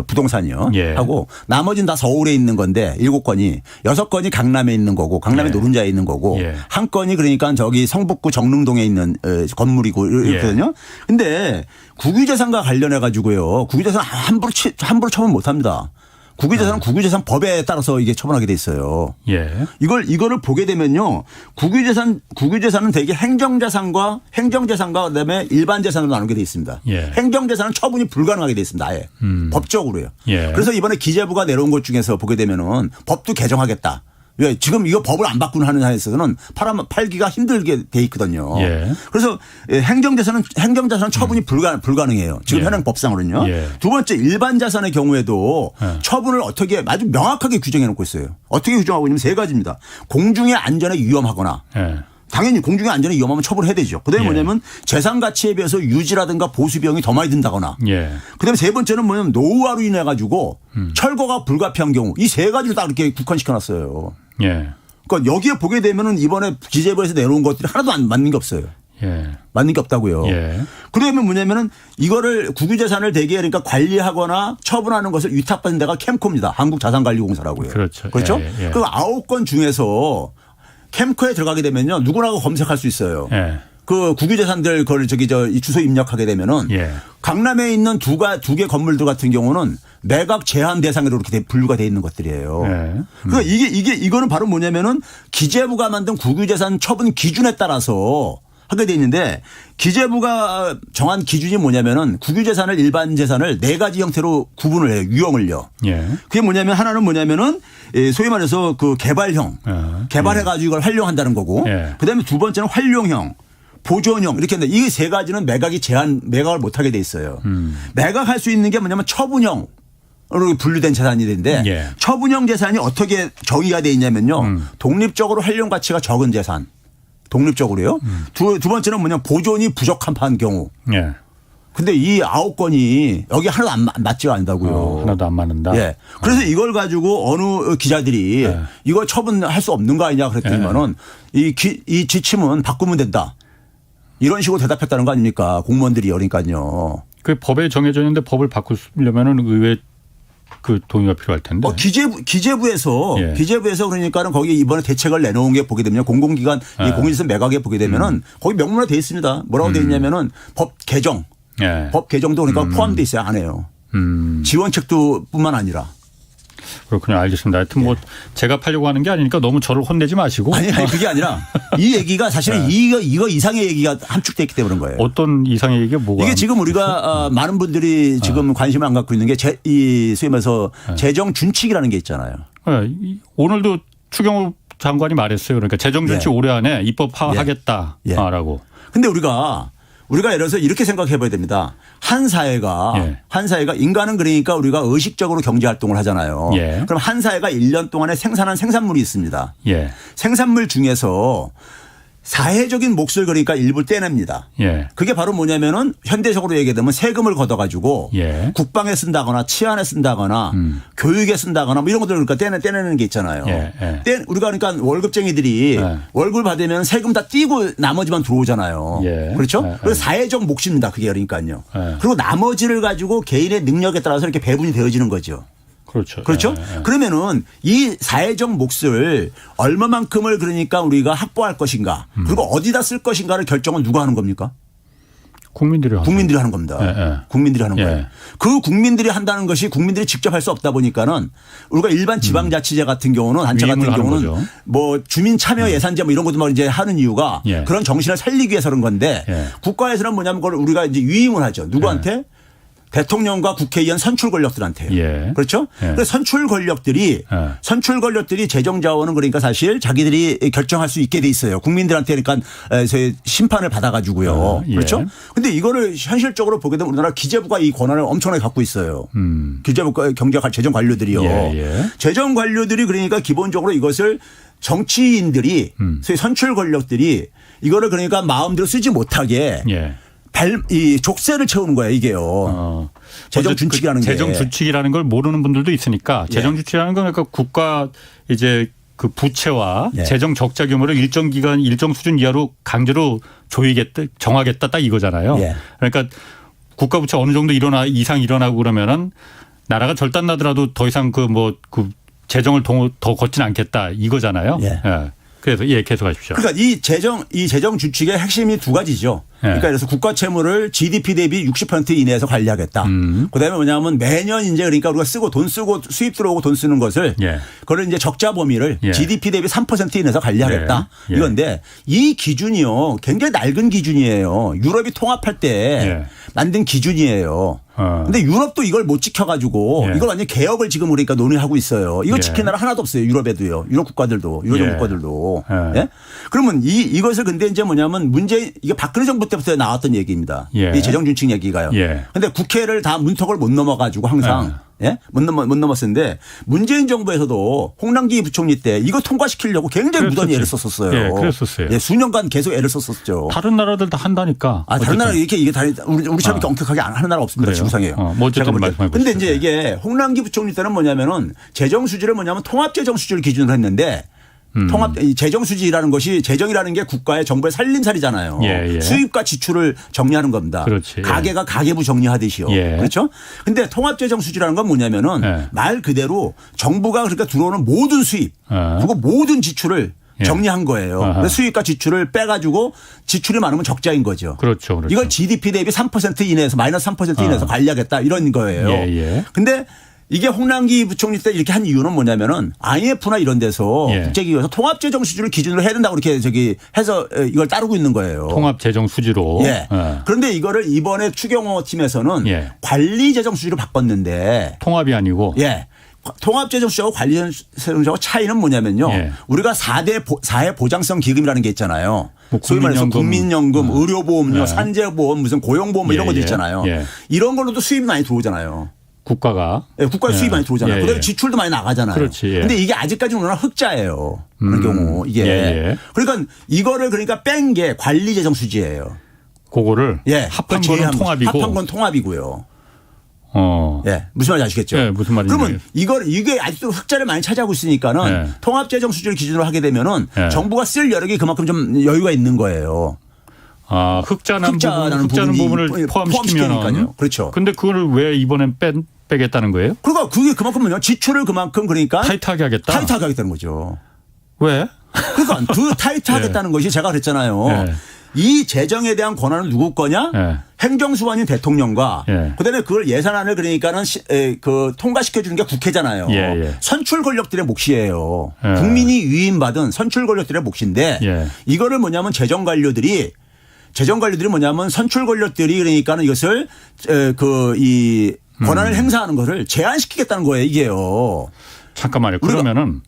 부동산이요. 하고 나머지는 다 서울에 있는 건데 7건이 6건이 강남에 있는 거고 강남의 노른자에 있는 거고 한 건이 그러니까 성북구 정릉동에 있는 건물이고 이렇거든요. 근데 국유재산과 관련해 가지고요. 국유재산 함부로 처분 못 합니다. 국유재산은 국유재산 법에 따라서 이게 처분하게 돼 있어요. 이거를 보게 되면요. 국유재산은 대개 행정재산과 그다음에 일반 재산으로 나누게 돼 있습니다. 행정재산은 처분이 불가능하게 돼 있습니다. 아예. 법적으로요. 그래서 이번에 기재부가 내놓은 것 중에서 보게 되면은 법도 개정하겠다. 왜 지금 이거 법을 안 바꾸는 하는 한에서는 팔기가 힘들게 돼 있거든요. 예. 그래서 행정자산은 처분이 불가능해요. 지금 예. 현행 법상으로는요. 예. 두 번째 일반 자산의 경우에도 처분을 어떻게 아주 명확하게 규정해 놓고 있어요. 어떻게 규정하고 있냐면 세 가지입니다. 공중의 안전에 위험하거나 당연히 공중의 안전에 위험하면 처분해야 되죠. 그다음에 뭐냐면 재산 가치에 비해서 유지라든가 보수 비용이 더 많이 든다거나. 그다음에 세 번째는 뭐냐면 노후화로 인해 가지고 철거가 불가피한 경우 이 세 가지를 딱 이렇게 국한시켜 놨어요. 그러니까 여기에 보게 되면은 이번에 기재부에서 내놓은 것들이 하나도 안 맞는 게 없어요. 맞는 게 없다고요. 그러면 뭐냐면은 이거를 국유재산을 대개 그러니까 관리하거나 처분하는 것을 위탁받은 데가 캠코입니다. 한국자산관리공사라고요. 그렇죠. 그 9건 중에서 캠코에 들어가게 되면요 누구나 검색할 수 있어요. 그 국유재산들 그걸 이 주소 입력하게 되면은 강남에 있는 두 개 건물들 같은 경우는 매각 제한 대상으로 이렇게 분류가 돼 있는 것들이에요. 그러니까 이거는 바로 뭐냐면은 기재부가 만든 국유재산 처분 기준에 따라서 하게 돼 있는데 기재부가 정한 기준이 뭐냐면은 국유재산을 일반 재산을 네 가지 형태로 구분을 해요. 유형을요. 그게 뭐냐면 하나는 뭐냐면은 소위 말해서 그 개발형 개발해 가지고 이걸 활용한다는 거고 그다음에 두 번째는 활용형 보존형 이렇게 했는데 이 세 가지는 매각을 못 하게 돼 있어요. 매각할 수 있는 게 뭐냐면 처분형 으로 분류된 재산이 되는데 처분형 재산이 어떻게 정의가 돼 있냐면요. 독립적으로 활용 가치가 적은 재산. 독립적으로요. 두 번째는 뭐냐면 보존이 부적합한 경우. 근데 이 9건이 여기 하나도 안 맞지가 않다고요. 하나도 안 맞는다. 그래서 이걸 가지고 어느 기자들이 이거 처분할 수 없는 거 아니냐 그랬더니만은 이 지침은 바꾸면 된다. 이런 식으로 대답했다는 거 아닙니까? 공무원들이 그러니까요. 그 법에 정해져 있는데 법을 바꾸려면은 의회 그 동의가 필요할 텐데. 기재부에서 그러니까는 거기 이번에 대책을 내놓은 게 보게 되면 공공기관 공인재산 매각에 보게 되면은 거기 명문화 돼 있습니다. 뭐라고 돼 있냐면은 법 개정. 법 개정도 그러니까 포함돼 있어요. 안 해요. 지원책도 뿐만 아니라. 그렇군요. 알겠습니다. 하여튼 뭐 제가 팔려고 하는 게 아니니까 너무 저를 혼내지 마시고. 아니 그게 아니라 이 얘기가 사실은 이거 이상의 얘기가 함축돼 있기 때문에 그런 거예요. 어떤 이상의 얘기가 뭐가? 이게 지금 우리가 많은 분들이 지금 관심을 안 갖고 있는 게 이 소위 말해서 재정 준칙이라는 게 있잖아요. 오늘도 추경호 장관이 말했어요. 그러니까 재정 준칙 올해 안에 입법화하겠다라고. 근데 우리가 예를 들어서 이렇게 생각해 봐야 됩니다. 한 사회가 인간은 그러니까 우리가 의식적으로 경제 활동을 하잖아요. 그럼 한 사회가 1년 동안에 생산한 생산물이 있습니다. 생산물 중에서 사회적인 몫을 그러니까 일부 떼냅니다. 그게 바로 뭐냐면은 현대적으로 얘기하면 세금을 걷어가지고 국방에 쓴다거나 치안에 쓴다거나 교육에 쓴다거나 뭐 이런 것들 그러니까 떼내는 게 있잖아요. 우리가 그러니까 월급쟁이들이 월급을 받으면 세금 다 떼고 나머지만 들어오잖아요. 그렇죠? 그래서 사회적 몫입니다. 그게 그러니까요. 그리고 나머지를 가지고 개인의 능력에 따라서 이렇게 배분이 되어지는 거죠. 그렇죠. 그러면은 이 사회적 몫을 얼마만큼을 그러니까 우리가 확보할 것인가 그리고 어디다 쓸 것인가를 결정은 누가 하는 겁니까? 국민들이 하는 겁니다. 국민들이 하는 거예요. 그 국민들이 한다는 것이 국민들이 직접 할 수 없다 보니까는 우리가 일반 지방자치제 같은 경우는 단체 같은 경우는 뭐 주민 참여 예산제 뭐 이런 것도 막 이제 하는 이유가 그런 정신을 살리기 위해서 그런 건데 국가에서는 뭐냐면 그걸 우리가 이제 위임을 하죠. 누구한테? 대통령과 국회의원 선출 권력들한테요. 그렇죠? 그래서 선출 권력들이 재정 자원은 그러니까 사실 자기들이 결정할 수 있게 돼 있어요. 국민들한테 그러니까 심판을 받아 가지고요. 그렇죠? 근데 이거를 현실적으로 보게 되면 우리나라 기재부가 이 권한을 엄청나게 갖고 있어요. 기재부가 재정 관료들이요. 재정 관료들이 그러니까 기본적으로 이것을 정치인들이 소위 선출 권력들이 이거를 그러니까 마음대로 쓰지 못하게 이 족쇄를 채우는 거예요, 이게요. 재정 준칙이라는 게. 재정 준칙이라는 걸 모르는 분들도 있으니까 재정 준칙이라는 건 그러니까 국가 이제 그 부채와 재정 적자 규모를 일정 기간 일정 수준 이하로 강제로 정하겠다 딱 이거잖아요. 그러니까 국가 부채 어느 정도 이상 일어나고 그러면은 나라가 절단 나더라도 더 이상 그 재정을 더 걷진 않겠다 이거잖아요. 그래서 계속하십시오. 그러니까 이 재정 준칙의 핵심이 두 가지죠. 그러니까 그래서 국가 채무를 GDP 대비 60% 이내에서 관리하겠다. 그다음에 뭐냐면 매년 이제 그러니까 우리가 돈 쓰고 수입 들어오고 돈 쓰는 것을 그걸 이제 적자 범위를 GDP 대비 3% 이내에서 관리하겠다. 이건데 이 기준이요. 굉장히 낡은 기준이에요. 유럽이 통합할 때 만든 기준이에요. 근데 유럽도 이걸 못 지켜가지고 이걸 완전 개혁을 지금 그러니까 논의하고 있어요. 이거 지킨 나라 하나도 없어요. 유럽에도요. 유럽 국가들도. 유로존 국가들도. 예? 그러면 이것을 근데 이제 뭐냐면 이게 박근혜 정부 때부터 나왔던 얘기입니다. 이 재정준칙 얘기가요. 근데 국회를 다 문턱을 못 넘어가지고 항상 못 넘었었는데 문재인 정부에서도 홍남기 부총리 때 이거 통과시키려고 굉장히 무던히 애를 썼었어요. 그랬었어요. 수년간 계속 애를 썼었죠. 다른 나라들 다 한다니까. 다른 나라 이게 다 우리처럼 이렇게 엄격하게 안 하는 나라 없습니다. 지구상에요. 뭐 어쨌든 말씀해 보시죠. 근데 이제 이게 홍남기 부총리 때는 뭐냐면은 재정 수지를 통합 재정 수지를 기준으로 했는데 재정 수지라는 것이 재정이라는 게 국가의 정부의 살림살이잖아요. 수입과 지출을 정리하는 겁니다. 그렇지. 가계가 가계부 정리하듯이요. 그렇죠? 근데 통합 재정 수지라는 건 뭐냐면은 말 그대로 정부가 그러니까 들어오는 모든 수입 그리고 모든 지출을 정리한 거예요. 수입과 지출을 빼가지고 지출이 많으면 적자인 거죠. 그렇죠. 이걸 GDP 대비 3% 이내에서 마이너스 3% 이내에서 관리하겠다 이런 거예요. 근데 이게 홍남기 부총리 때 이렇게 한 이유는 뭐냐면은 IMF나 이런 데서 국제기구에서 통합재정 수지를 기준으로 해야 된다고 이렇게 해서 이걸 따르고 있는 거예요. 통합재정 수지로. 그런데 이거를 이번에 추경호 팀에서는 관리재정 수지로 바꿨는데. 통합이 아니고. 통합재정수지하고 관리재정수지하고 차이는 뭐냐면요. 우리가 4회 보장성 기금이라는 게 있잖아요. 뭐 소위 말해서 국민연금, 의료보험료, 산재보험, 무슨 고용보험 이런 것도 있잖아요. 이런 걸로도 수입이 많이 들어오잖아요. 국가가. 국가 수입이 많이 들어오잖아요. 그다음에 지출도 많이 나가잖아요. 그런데 이게 아직까지는 워낙 흑자예요. 그런 경우 이게. 그러니까 이거를 그러니까 뺀 게 관리재정수지예요. 그거를 합한 거는 통합이고. 합한 건 통합이고요. 무슨 말인지 아시겠죠? 무슨 말인지. 그러면 이게 아직도 흑자를 많이 차지하고 있으니까는 통합재정 수지를 기준으로 하게 되면은 정부가 쓸 여력이 그만큼 좀 여유가 있는 거예요. 흑자는 부분을 포함시키면은. 그렇죠. 근데 그걸 왜 이번엔 빼겠다는 거예요? 그러니까 그게 그만큼은요. 지출을 그만큼 그러니까 타이트하게 하겠다. 타이트하게 하겠다는 거죠. 왜? 그러니까 그 타이트하겠다는 것이 제가 그랬잖아요. 이 재정에 대한 권한은 누구 거냐? 행정수반인 대통령과 그다음에 그걸 예산안을 그러니까는 통과시켜 주는 게 국회잖아요. 선출 권력들의 몫이에요. 국민이 위임받은 선출 권력들의 몫인데 이거를 뭐냐면 재정 관료들이 뭐냐면 선출 권력들이 그러니까는 이것을 이 권한을 행사하는 것을 제한시키겠다는 거예요, 이게요. 잠깐만요. 그러면은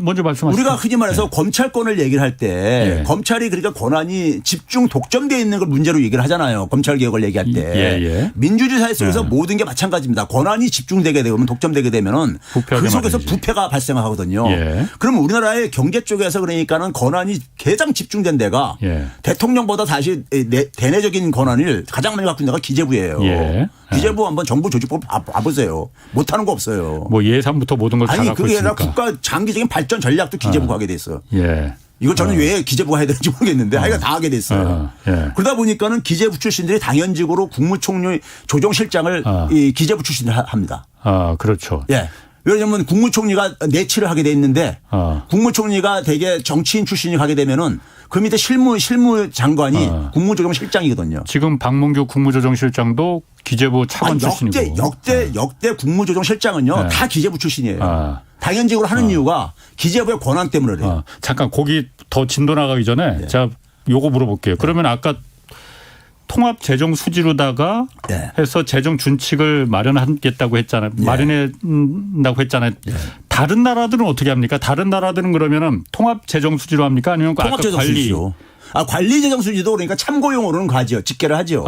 먼저 말씀하시죠. 우리가 흔히 말해서 검찰권을 얘기를 할 때 검찰이 그러니까 권한이 집중 독점되어 있는 걸 문제로 얘기를 하잖아요. 검찰 개혁을 얘기할 때. 민주주의 사회 속에서 모든 게 마찬가지입니다. 권한이 집중되게 되면 독점되게 되면은 그 속에서 부패가 발생하거든요. 그럼 우리나라의 경제 쪽에서 그러니까는 권한이 가장 집중된 데가 대통령보다 사실 대내적인 권한을 가장 많이 갖고 있는 데가 기재부예요. 기재부 한번 정부 조직법 봐보세요. 못하는 거 없어요. 뭐 예산부터 모든 걸 다 갖고 그게 있으니까. 아니라 국가 장기적인 발전 전략도 기재부가 하게 돼 있어요. 이걸 저는 왜 기재부가 해야 되는지 모르겠는데 하여간 다 하게 돼 있어요. 그러다 보니까는 기재부 출신들이 당연직으로 국무총리 조정실장을 이 기재부 출신들 합니다. 그렇죠. 왜냐하면 국무총리가 내치를 하게 돼 있는데 국무총리가 대개 정치인 출신이 가게 되면은 그 밑에 실무장관이 국무조정실장이거든요. 지금 박문규 국무조정실장도 기재부 차관 출신이고. 역대 국무조정실장은요 다 기재부 출신이에요. 당연직으로 하는 이유가 기재부의 권한 때문에 그래요. 잠깐 거기 더 진도 나가기 전에 제가 요거 물어볼게요. 그러면 아까 통합 재정 수지로다가 해서 재정 준칙을 마련하겠다고 했잖아요. 마련한다고 했잖아요. 다른 나라들은 어떻게 합니까? 다른 나라들은 그러면은 통합 재정 수지로 합니까? 아니면 통합 재정 수지요. 관리 재정 수지도 그러니까 참고용으로는 가죠. 집계를 하죠.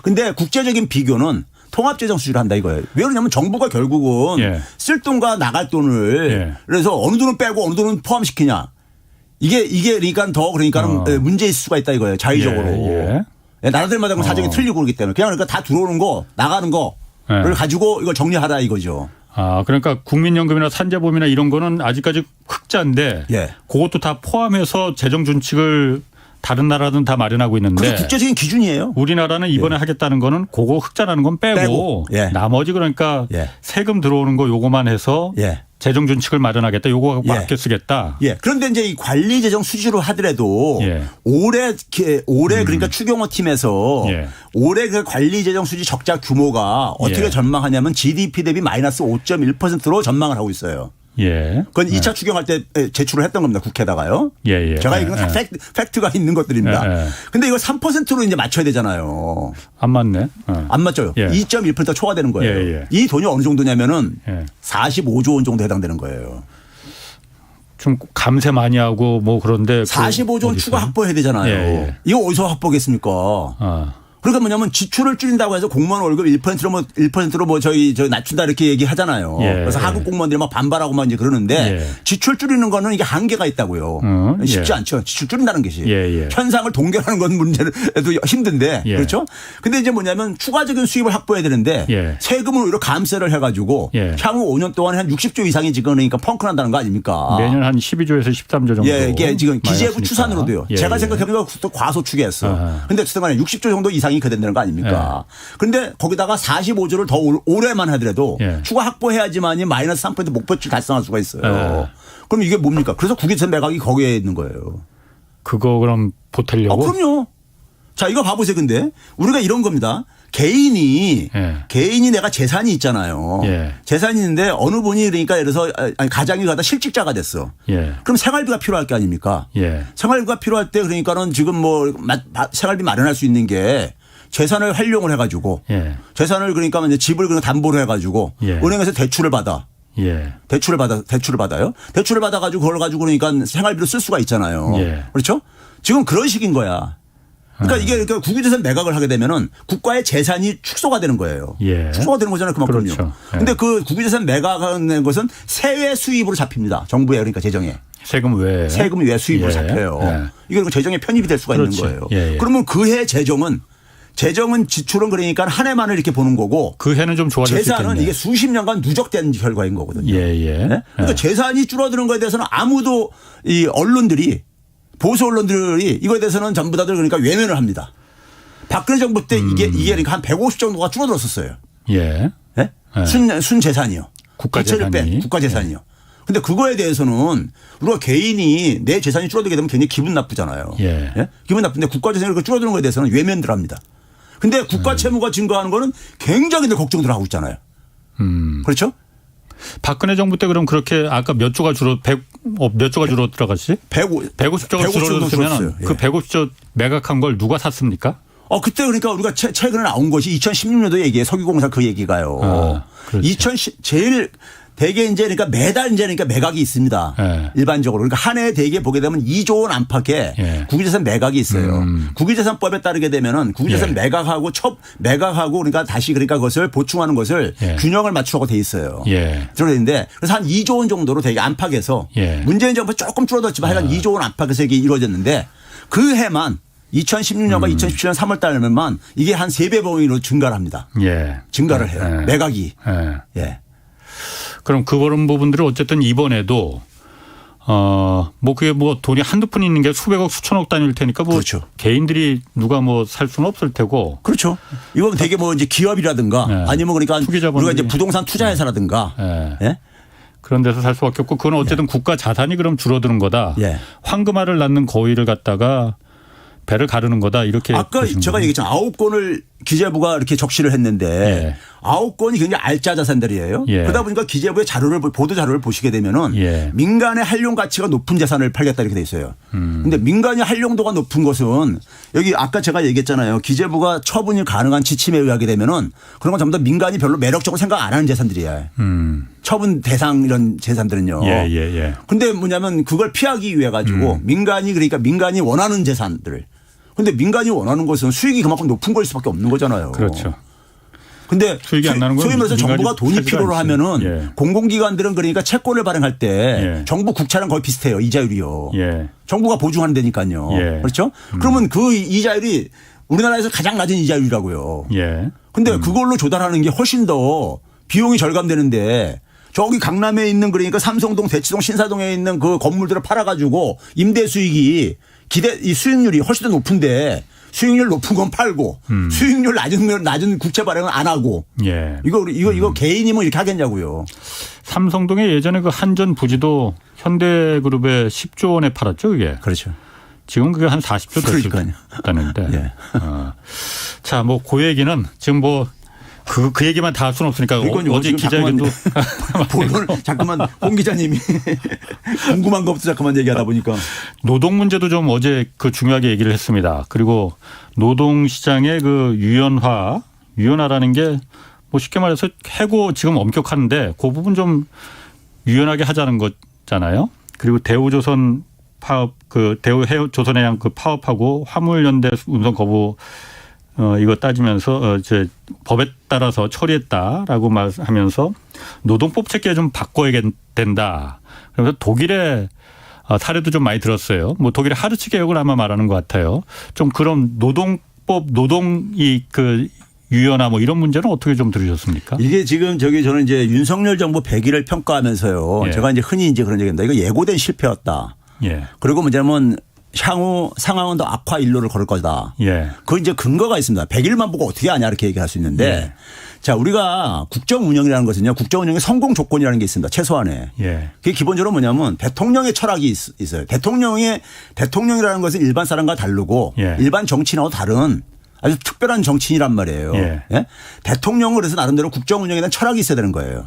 근데 국제적인 비교는 통합 재정 수지를 한다 이거예요. 왜 그러냐면 정부가 결국은 쓸 돈과 나갈 돈을 그래서 어느 돈은 빼고 어느 돈은 포함시키냐. 이게 그러니까 더 그러니까는 문제일 수가 있다 이거예요. 자의적으로. 나라들마다 사정이 틀리고 그러기 때문에 그냥 그러니까 다 들어오는 거 나가는 거를 가지고 이걸 정리하라 이거죠. 그러니까 국민연금이나 산재보험이나 이런 거는 아직까지 흑자인데 그것도 다 포함해서 재정 준칙을 다른 나라는 다 마련하고 있는데 그게 국제적인 기준이에요. 우리나라는 이번에 하겠다는 거는 그거 흑자나는 건 빼고 나머지 그러니까 세금 들어오는 거 요거만 해서 재정 준칙을 마련하겠다. 요거 갖고 아껴 쓰겠다. 그런데 이제 이 관리 재정 수지로 하더라도 올해 그러니까 추경호 팀에서 올해 그 관리 재정 수지 적자 규모가 어떻게 전망하냐면 GDP 대비 마이너스 5.1%로 전망을 하고 있어요. 그건 2차 추경할 때 제출을 했던 겁니다. 국회에다가요. 제가 이건 다 팩트가 있는 것들입니다. 그런데 이거 3%로 이제 맞춰야 되잖아요. 안 맞네. 안 맞죠. 2.1% 초과되는 거예요. 이 돈이 어느 정도냐면은 45조 원 정도 해당되는 거예요. 좀 감세 많이 하고 뭐 그런데 45조 원 추가 확보해야 되잖아요. 이거 어디서 확보겠습니까? 그러니까 뭐냐면 지출을 줄인다고 해서 공무원 월급 1%로 뭐 저희 낮춘다 이렇게 얘기하잖아요. 그래서 하급 공무원들이 막 반발하고 막 이제 그러는데 지출 줄이는 거는 이게 한계가 있다고요. 쉽지 않죠. 지출 줄인다는 것이. 현상을 동결하는 건 문제도 힘든데 그렇죠. 근데 이제 뭐냐면 추가적인 수입을 확보해야 되는데 세금을 오히려 감세를 해가지고 향후 5년 동안 한 60조 이상이 지금 그러니까 펑크난다는 거 아닙니까? 매년 한 12조에서 13조 정도. 이게 지금 기재부 추산으로도요. 제가 생각해보니까 또 과소축했어. 근데 어쨌든 간에 60조 정도 이상이 그 된다는 거 아닙니까? 그런데 거기다가 45조를 더 올해만 하더라도 추가 확보해야지만이 마이너스 3% 목표치를 달성할 수가 있어요. 그럼 이게 뭡니까? 그래서 국유재산 매각이 거기에 있는 거예요. 그거 그럼 보태려고? 그럼요. 자, 이거 봐보세요. 근데 우리가 이런 겁니다. 개인이 내가 재산이 있잖아요. 재산이 있는데 어느 분이 그러니까 예를 들어서 가장이 가다 실직자가 됐어. 그럼 생활비가 필요할 게 아닙니까? 생활비가 필요할 때 그러니까는 지금 뭐 생활비 마련할 수 있는 게 재산을 활용을 해가지고 재산을 그러니까 이제 집을 그냥 담보로 해가지고 은행에서 대출을 받아. 대출을 받아요. 대출을 받아가지고 그걸 가지고 그러니까 생활비로 쓸 수가 있잖아요. 그렇죠? 지금 그런 식인 거야. 그러니까 이게 그러니까 국유재산 매각을 하게 되면은 국가의 재산이 축소가 되는 거예요. 축소가 되는 거잖아요. 그만큼요. 그런데 그 국유재산 매각하는 것은 세외 수입으로 잡힙니다. 정부에 그러니까 재정에. 세금 외 수입으로 잡혀요. 이게 재정에 편입이 될 수가 있는 거예요. 그러면 그해 재정은 지출은 그러니까 한 해만을 이렇게 보는 거고 그 해는 좀 좋아질 수 있겠네. 재산은 이게 수십 년간 누적된 결과인 거거든요. 그러니까 재산이 줄어드는 거에 대해서는 아무도 이 언론들이 보수 언론들이 이거에 대해서는 전부 다들 그러니까 외면을 합니다. 박근혜 정부 때 이게 그러니까 한 150 정도가 줄어들었었어요. 순 재산이요. 국가 재산이. 국가 재산이요. 근데 그거에 대해서는 우리가 개인이 내 재산이 줄어들게 되면 굉장히 기분 나쁘잖아요. 기분 나쁜데 국가 재산이 그렇게 줄어드는 거에 대해서는 외면들 합니다. 근데 국가 채무가 증가하는 거는 굉장히들 걱정들 하고 있잖아요. 그렇죠? 박근혜 정부 때 그럼 그렇게 아까 몇 조가 줄어들어갔지? 150조가 줄어들었으면 그 150조 매각한 걸 누가 샀습니까? 그때 그러니까 우리가 최근에 나온 것이 2016년도 얘기예요. 석유공사 그 얘기가요. 제일 대개 이제 그러니까 매달 이제 그러니까 매각이 있습니다. 일반적으로. 그러니까 한 해에 대개 보게 되면 2조 원 안팎의 국유재산 매각이 있어요. 국유재산법에 따르게 되면은 국유재산 매각하고 그러니까 다시 그러니까 그것을 보충하는 것을 균형을 맞추라고 돼 있어요. 들어있는데 그래서 한 2조 원 정도로 되게 안팎에서 문재인 정부 조금 줄어들었지만 한 2조 원 안팎에서 이게 이루어졌는데 그 해만 2016년과 2017년 3월 달에만 이게 한 3배 범위로 증가를 합니다. 증가를 해요. 매각이. 그럼 그런 부분들을 어쨌든 이번에도 뭐 그게 뭐 돈이 한두 푼 있는 게 수백억 수천억 단위일 테니까 뭐 개인들이 누가 뭐 살 수는 없을 테고. 그렇죠. 이건 되게 뭐 이제 기업이라든가 아니면 그러니까 우리가 이제 부동산 투자회사라든가 그런 데서 살 수밖에 없고 그건 어쨌든 국가 자산이 그럼 줄어드는 거다. 황금알을 낳는 거위를 갖다가 배를 가르는 거다 이렇게. 아까 제가 얘기했잖아요. 9건을 기재부가 이렇게 적시를 했는데 9건이 굉장히 알짜 자산들이에요. 그러다 보니까 기재부의 보도 자료를 보시게 되면은 민간의 활용 가치가 높은 재산을 팔겠다 이렇게 돼 있어요. 그런데 민간의 활용도가 높은 것은 여기 아까 제가 얘기했잖아요. 기재부가 처분이 가능한 지침에 의하게 되면은 그런 건 전부 다 민간이 별로 매력적으로 생각 안 하는 재산들이에요. 처분 대상 이런 재산들은요. 그런데 뭐냐면 그걸 피하기 위해 가지고 민간이 원하는 재산들. 근데 민간이 원하는 것은 수익이 그만큼 높은 걸 수밖에 없는 거잖아요. 그렇죠. 근데 수익이 안 나는 건 소위 말해서 정부가 돈이 필요로 하면은 공공기관들은 그러니까 채권을 발행할 때 정부 국채랑 거의 비슷해요. 이자율이요. 정부가 보증하는 데니까요. 그렇죠? 그러면 그 이자율이 우리나라에서 가장 낮은 이자율이라고요. 근데 그걸로 조달하는 게 훨씬 더 비용이 절감되는데 저기 강남에 있는 그러니까 삼성동, 대치동, 신사동에 있는 그 건물들을 팔아가지고 임대 수익이 이 수익률이 훨씬 더 높은데 수익률 높은 건 팔고 수익률 낮은 국채 발행은 안 하고 이거 개인이면 이렇게 하겠냐고요. 삼성동에 예전에 그 한전 부지도 현대그룹에 10조 원에 팔았죠, 그게. 그렇죠. 지금 그게 한 40조 됐다는데. 예. 자, 뭐 그 얘기는 지금 뭐 그 얘기만 다 할 수는 없으니까 어제 기자회견도 잠깐만 홍 기자님이 궁금한 것부터 잠깐만 얘기하다 보니까 노동 문제도 좀 어제 그 중요하게 얘기를 했습니다. 그리고 노동 시장의 그 유연화라는 게 뭐 쉽게 말해서 해고 지금 엄격한데 그 부분 좀 유연하게 하자는 거잖아요. 그리고 대우조선 파업 대우조선해양 그 파업하고 화물연대 운송 거부 이거 따지면서 이제 법에 따라서 처리했다라고 말하면서 노동법 체계 좀 바꿔야 된다. 그래서 독일의 사례도 좀 많이 들었어요. 뭐 독일의 하르츠 개혁을 아마 말하는 것 같아요. 좀 그런 노동이 그 유연화 뭐 이런 문제는 어떻게 좀 들으셨습니까? 이게 지금 저는 이제 윤석열 정부 100일을 평가하면서요. 제가 이제 흔히 이제 그런 얘기합니다. 이거 예고된 실패였다. 그리고 뭐냐면 향후 상황은 더 악화 일로를 걸을 거다. 그 이제 근거가 있습니다. 100일만 보고 어떻게 하냐 이렇게 얘기할 수 있는데 자, 우리가 국정 운영이라는 것은요. 국정 운영의 성공 조건이라는 게 있습니다. 최소한에. 그게 기본적으로 뭐냐면 대통령의 철학이 있어요. 대통령이라는 것은 일반 사람과 다르고 일반 정치인하고 다른 아주 특별한 정치인이란 말이에요. 대통령은 그래서 나름대로 국정 운영에 대한 철학이 있어야 되는 거예요.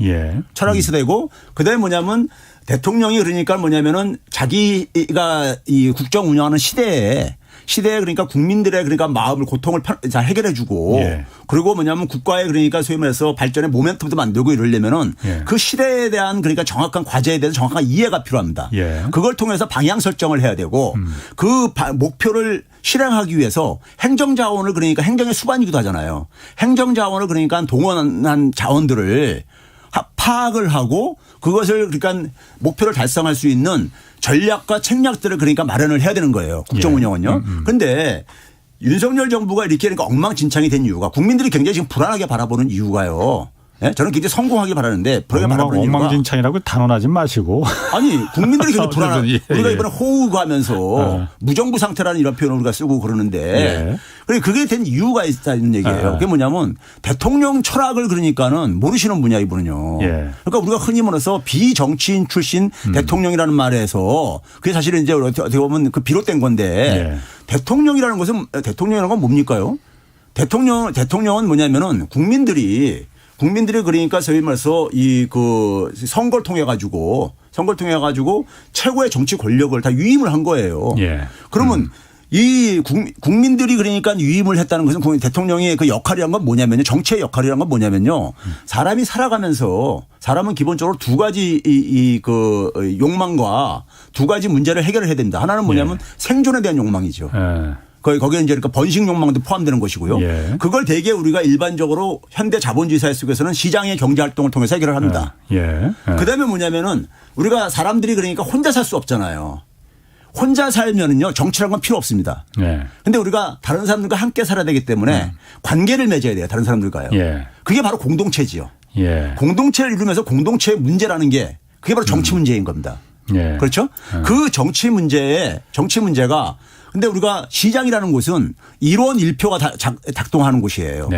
철학이 있어야 되고 그다음에 뭐냐면 대통령이 그러니까 뭐냐면은 자기가 이 국정 운영하는 시대에 그러니까 국민들의 그러니까 마음을 고통을 잘 해결해 주고 그리고 뭐냐면 국가의 그러니까 소위 말해서 발전의 모멘텀도 만들고 이러려면은 그 시대에 대한 그러니까 정확한 과제에 대해서 정확한 이해가 필요합니다. 그걸 통해서 방향 설정을 해야 되고 그 목표를 실행하기 위해서 행정자원을 그러니까 행정의 수반이기도 하잖아요. 행정자원을 그러니까 동원한 자원들을 파악을 하고 그것을 그러니까 목표를 달성할 수 있는 전략과 책략들을 그러니까 마련을 해야 되는 거예요. 국정 운영은요. 그런데 윤석열 정부가 이렇게 그러니까 엉망진창이 된 이유가 국민들이 굉장히 지금 불안하게 바라보는 이유가요. 저는 굉장히 성공하게 바라는데 불안하게 바라보는 이유가 엉망진창이라고 단언하지 마시고. 아니 국민들이 굉장히 불안한 우리가 이번에 호우하면서 무정부 상태라는 이런 표현을 우리가 쓰고 그러는데 그게 된 이유가 있다는 얘기예요. 그게 뭐냐면 대통령 철학을 그러니까는 모르시는 분이야 이분은요. 그러니까 우리가 흔히 말해서 비정치인 출신 대통령이라는 말에서 그게 사실은 이제 어떻게 보면 그 비롯된 건데 대통령이라는 건 뭡니까요? 대통령은 뭐냐면은 국민들이 그러니까 소위 말해서 선거를 통해 가지고 최고의 정치 권력을 다 위임을 한 거예요. 그러면 이 국민들이 그러니까 위임을 했다는 것은 대통령의 그 역할이란 건 뭐냐면요. 정치의 역할이란 건 뭐냐면요. 사람이 살아가면서 사람은 기본적으로 두 가지 그 욕망과 두 가지 문제를 해결을 해야 됩니다. 하나는 뭐냐면 생존에 대한 욕망이죠. 거기에 이제 그러니까 번식 욕망도 포함되는 것이고요. 그걸 대개 우리가 일반적으로 현대 자본주의 사회 속에서는 시장의 경제 활동을 통해서 해결을 합니다. 그다음에 뭐냐면은 우리가 사람들이 그러니까 혼자 살 수 없잖아요. 혼자 살면은요 정치라는 건 필요 없습니다. 그런데 우리가 다른 사람들과 함께 살아야 되기 때문에 관계를 맺어야 돼요. 다른 사람들과요. 그게 바로 공동체지요. 공동체를 이루면서 공동체의 문제라는 게 그게 바로 정치 문제인 겁니다. 그렇죠? 그 정치 문제가 근데 우리가 시장이라는 곳은 1원 1표가 작동하는 곳이에요.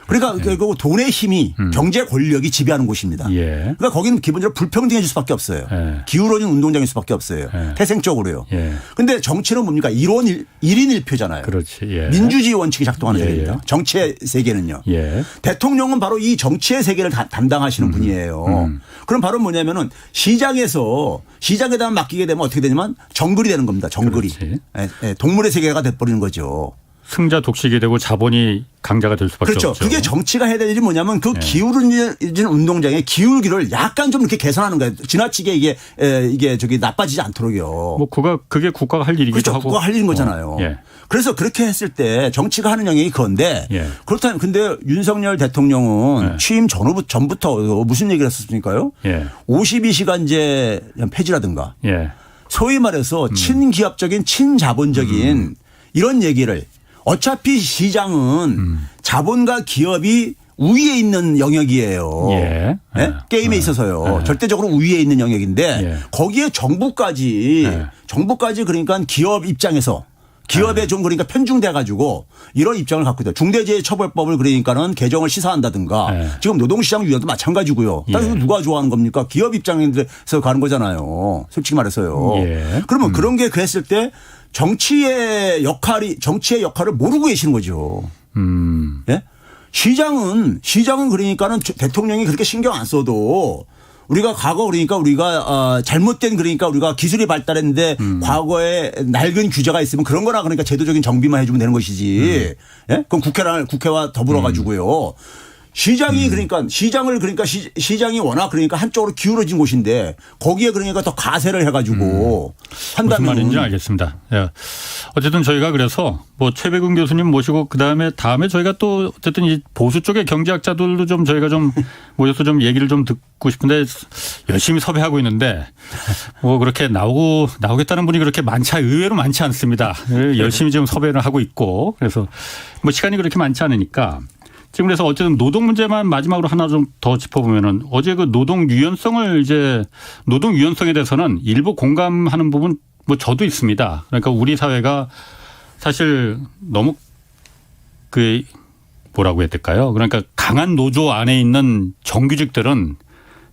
그러니까 결국 돈의 힘이 경제 권력이 지배하는 곳입니다. 그러니까 거기는 기본적으로 불평등해질 수밖에 없어요. 기울어진 운동장일 수밖에 없어요. 태생적으로요. 그런데 정치는 뭡니까? 1인 1표잖아요. 그렇지. 민주주의 원칙이 작동하는 세계입니다. 정치의 세계는요. 대통령은 바로 이 정치의 세계를 담당하시는 분이에요. 그럼 바로 뭐냐면은 시장에다 맡기게 되면 어떻게 되냐면 정글이 되는 겁니다. 정글이. 동물의 세계가 돼버리는 거죠. 승자 독식이 되고 자본이 강자가 될 수밖에 없죠. 없죠. 그게 정치가 해야 될 일이 뭐냐면 그 기울어진 운동장의 기울기를 약간 좀 이렇게 개선하는 거예요. 지나치게 이게 나빠지지 않도록요. 뭐 그게 국가가 할 일이기도 그렇죠. 하고. 국가가 할 일인 거잖아요. 그래서 그렇게 했을 때 정치가 하는 영역이 그건데 그렇다면 근데 윤석열 대통령은 취임 전부터 무슨 얘기를 했었습니까요? 52시간제 폐지라든가 소위 말해서 친기업적인 친자본적인 이런 얘기를 어차피 시장은 자본과 기업이 우위에 있는 영역이에요. 예. 네? 게임에 있어서요. 절대적으로 우위에 있는 영역인데 거기에 정부까지 그러니까 기업 입장에서 기업에 좀 그러니까 편중돼 가지고 이런 입장을 갖고 있다. 중대재해처벌법을 그러니까는 개정을 시사한다든가 지금 노동시장 위원도 마찬가지고요. 따라서 누가 좋아하는 겁니까? 기업 입장에서 가는 거잖아요. 솔직히 말해서요. 그러면 그런 게 그랬을 때 정치의 역할을 모르고 계시는 거죠. 예? 시장은 그러니까는 대통령이 그렇게 신경 안 써도 우리가 과거 그러니까 우리가 잘못된 그러니까 우리가 기술이 발달했는데 과거에 낡은 규제가 있으면 그런 거나 그러니까 제도적인 정비만 해주면 되는 것이지. 예? 그럼 국회와 더불어 가지고요. 시장이 시장이 워낙 그러니까 한쪽으로 기울어진 곳인데 거기에 그러니까 더 가세를 해가지고 한다면 무슨 말인지 알겠습니다. 예. 어쨌든 저희가 그래서 뭐 최백운 교수님 모시고 다음에 저희가 또 어쨌든 이 보수 쪽의 경제학자들도 좀 저희가 좀 모셔서 좀 얘기를 좀 듣고 싶은데 열심히 섭외하고 있는데 뭐 그렇게 나오겠다는 분이 그렇게 의외로 많지 않습니다. 열심히 지금 섭외를 하고 있고 그래서 뭐 시간이 그렇게 많지 않으니까. 지금 그래서 어쨌든 노동 문제만 마지막으로 하나 좀 더 짚어보면은 어제 그 노동 유연성에 대해서는 일부 공감하는 부분 뭐 저도 있습니다. 그러니까 우리 사회가 사실 너무 뭐라고 해야 될까요? 그러니까 강한 노조 안에 있는 정규직들은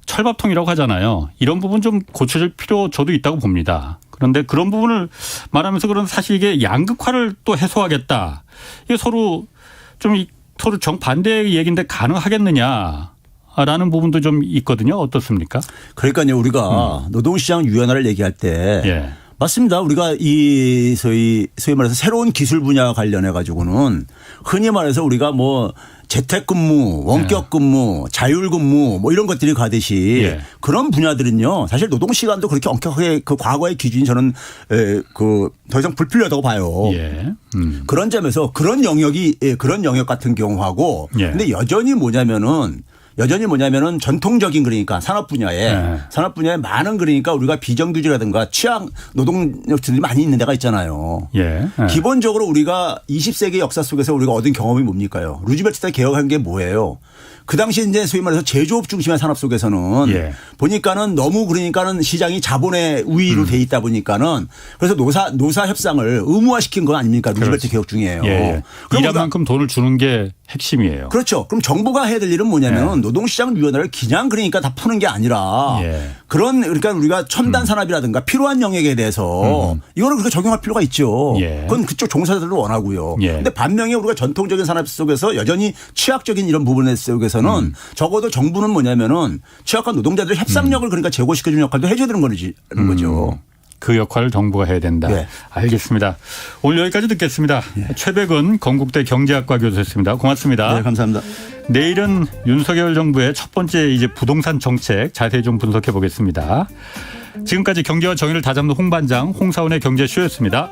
철밥통이라고 하잖아요. 이런 부분 좀 고쳐질 필요 저도 있다고 봅니다. 그런데 그런 부분을 말하면서 사실 이게 양극화를 또 해소하겠다. 이게 서로 정반대의 얘기인데 가능하겠느냐라는 부분도 좀 있거든요. 어떻습니까? 그러니까요. 우리가 노동시장 유연화를 얘기할 때 맞습니다. 우리가 소위 말해서 새로운 기술 분야와 관련해 가지고는 흔히 말해서 우리가 뭐 재택근무, 원격근무, 자율근무 뭐 이런 것들이 가듯이 그런 분야들은요. 사실 노동시간도 그렇게 엄격하게 그 과거의 기준이 저는 더 이상 불필요하다고 봐요. 그런 점에서 그런 영역 같은 경우하고 근데 여전히 뭐냐면은 전통적인 그러니까 산업 분야에 많은 그러니까 우리가 비정규직이라든가 취약 노동력들이 많이 있는 데가 있잖아요. 기본적으로 우리가 20세기 역사 속에서 우리가 얻은 경험이 뭡니까요? 루즈벨트 때 개혁한 게 뭐예요? 그 당시 이제 소위 말해서 제조업 중심의 산업 속에서는 보니까는 너무 그러니까는 시장이 자본의 우위로 돼 있다 보니까는 그래서 노사 협상을 의무화시킨 거 아닙니까? 루즈벨트 개혁 중이에요. 일한 만큼 돈을 주는 게 핵심이에요. 그렇죠. 그럼 정부가 해야 될 일은 뭐냐면 노동시장 유연화를 그냥 그러니까 다 푸는 게 아니라 그러니까 우리가 첨단 산업이라든가 필요한 영역에 대해서 이거를 그렇게 적용할 필요가 있죠. 그건 그쪽 종사자들도 원하고요. 그런데 반면에 우리가 전통적인 산업 속에서 여전히 취약적인 이런 부분에 속에서는 적어도 정부는 뭐냐면은 취약한 노동자들의 협상력을 그러니까 제고시켜주는 역할도 해줘야 되는 거죠. 그 역할을 정부가 해야 된다. 알겠습니다. 오늘 여기까지 듣겠습니다. 최백은 건국대 경제학과 교수였습니다. 고맙습니다. 네, 감사합니다. 내일은 윤석열 정부의 첫 번째 이제 부동산 정책 자세히 좀 분석해 보겠습니다. 지금까지 경제와 정의를 다잡는 홍반장 홍사원의 경제쇼였습니다.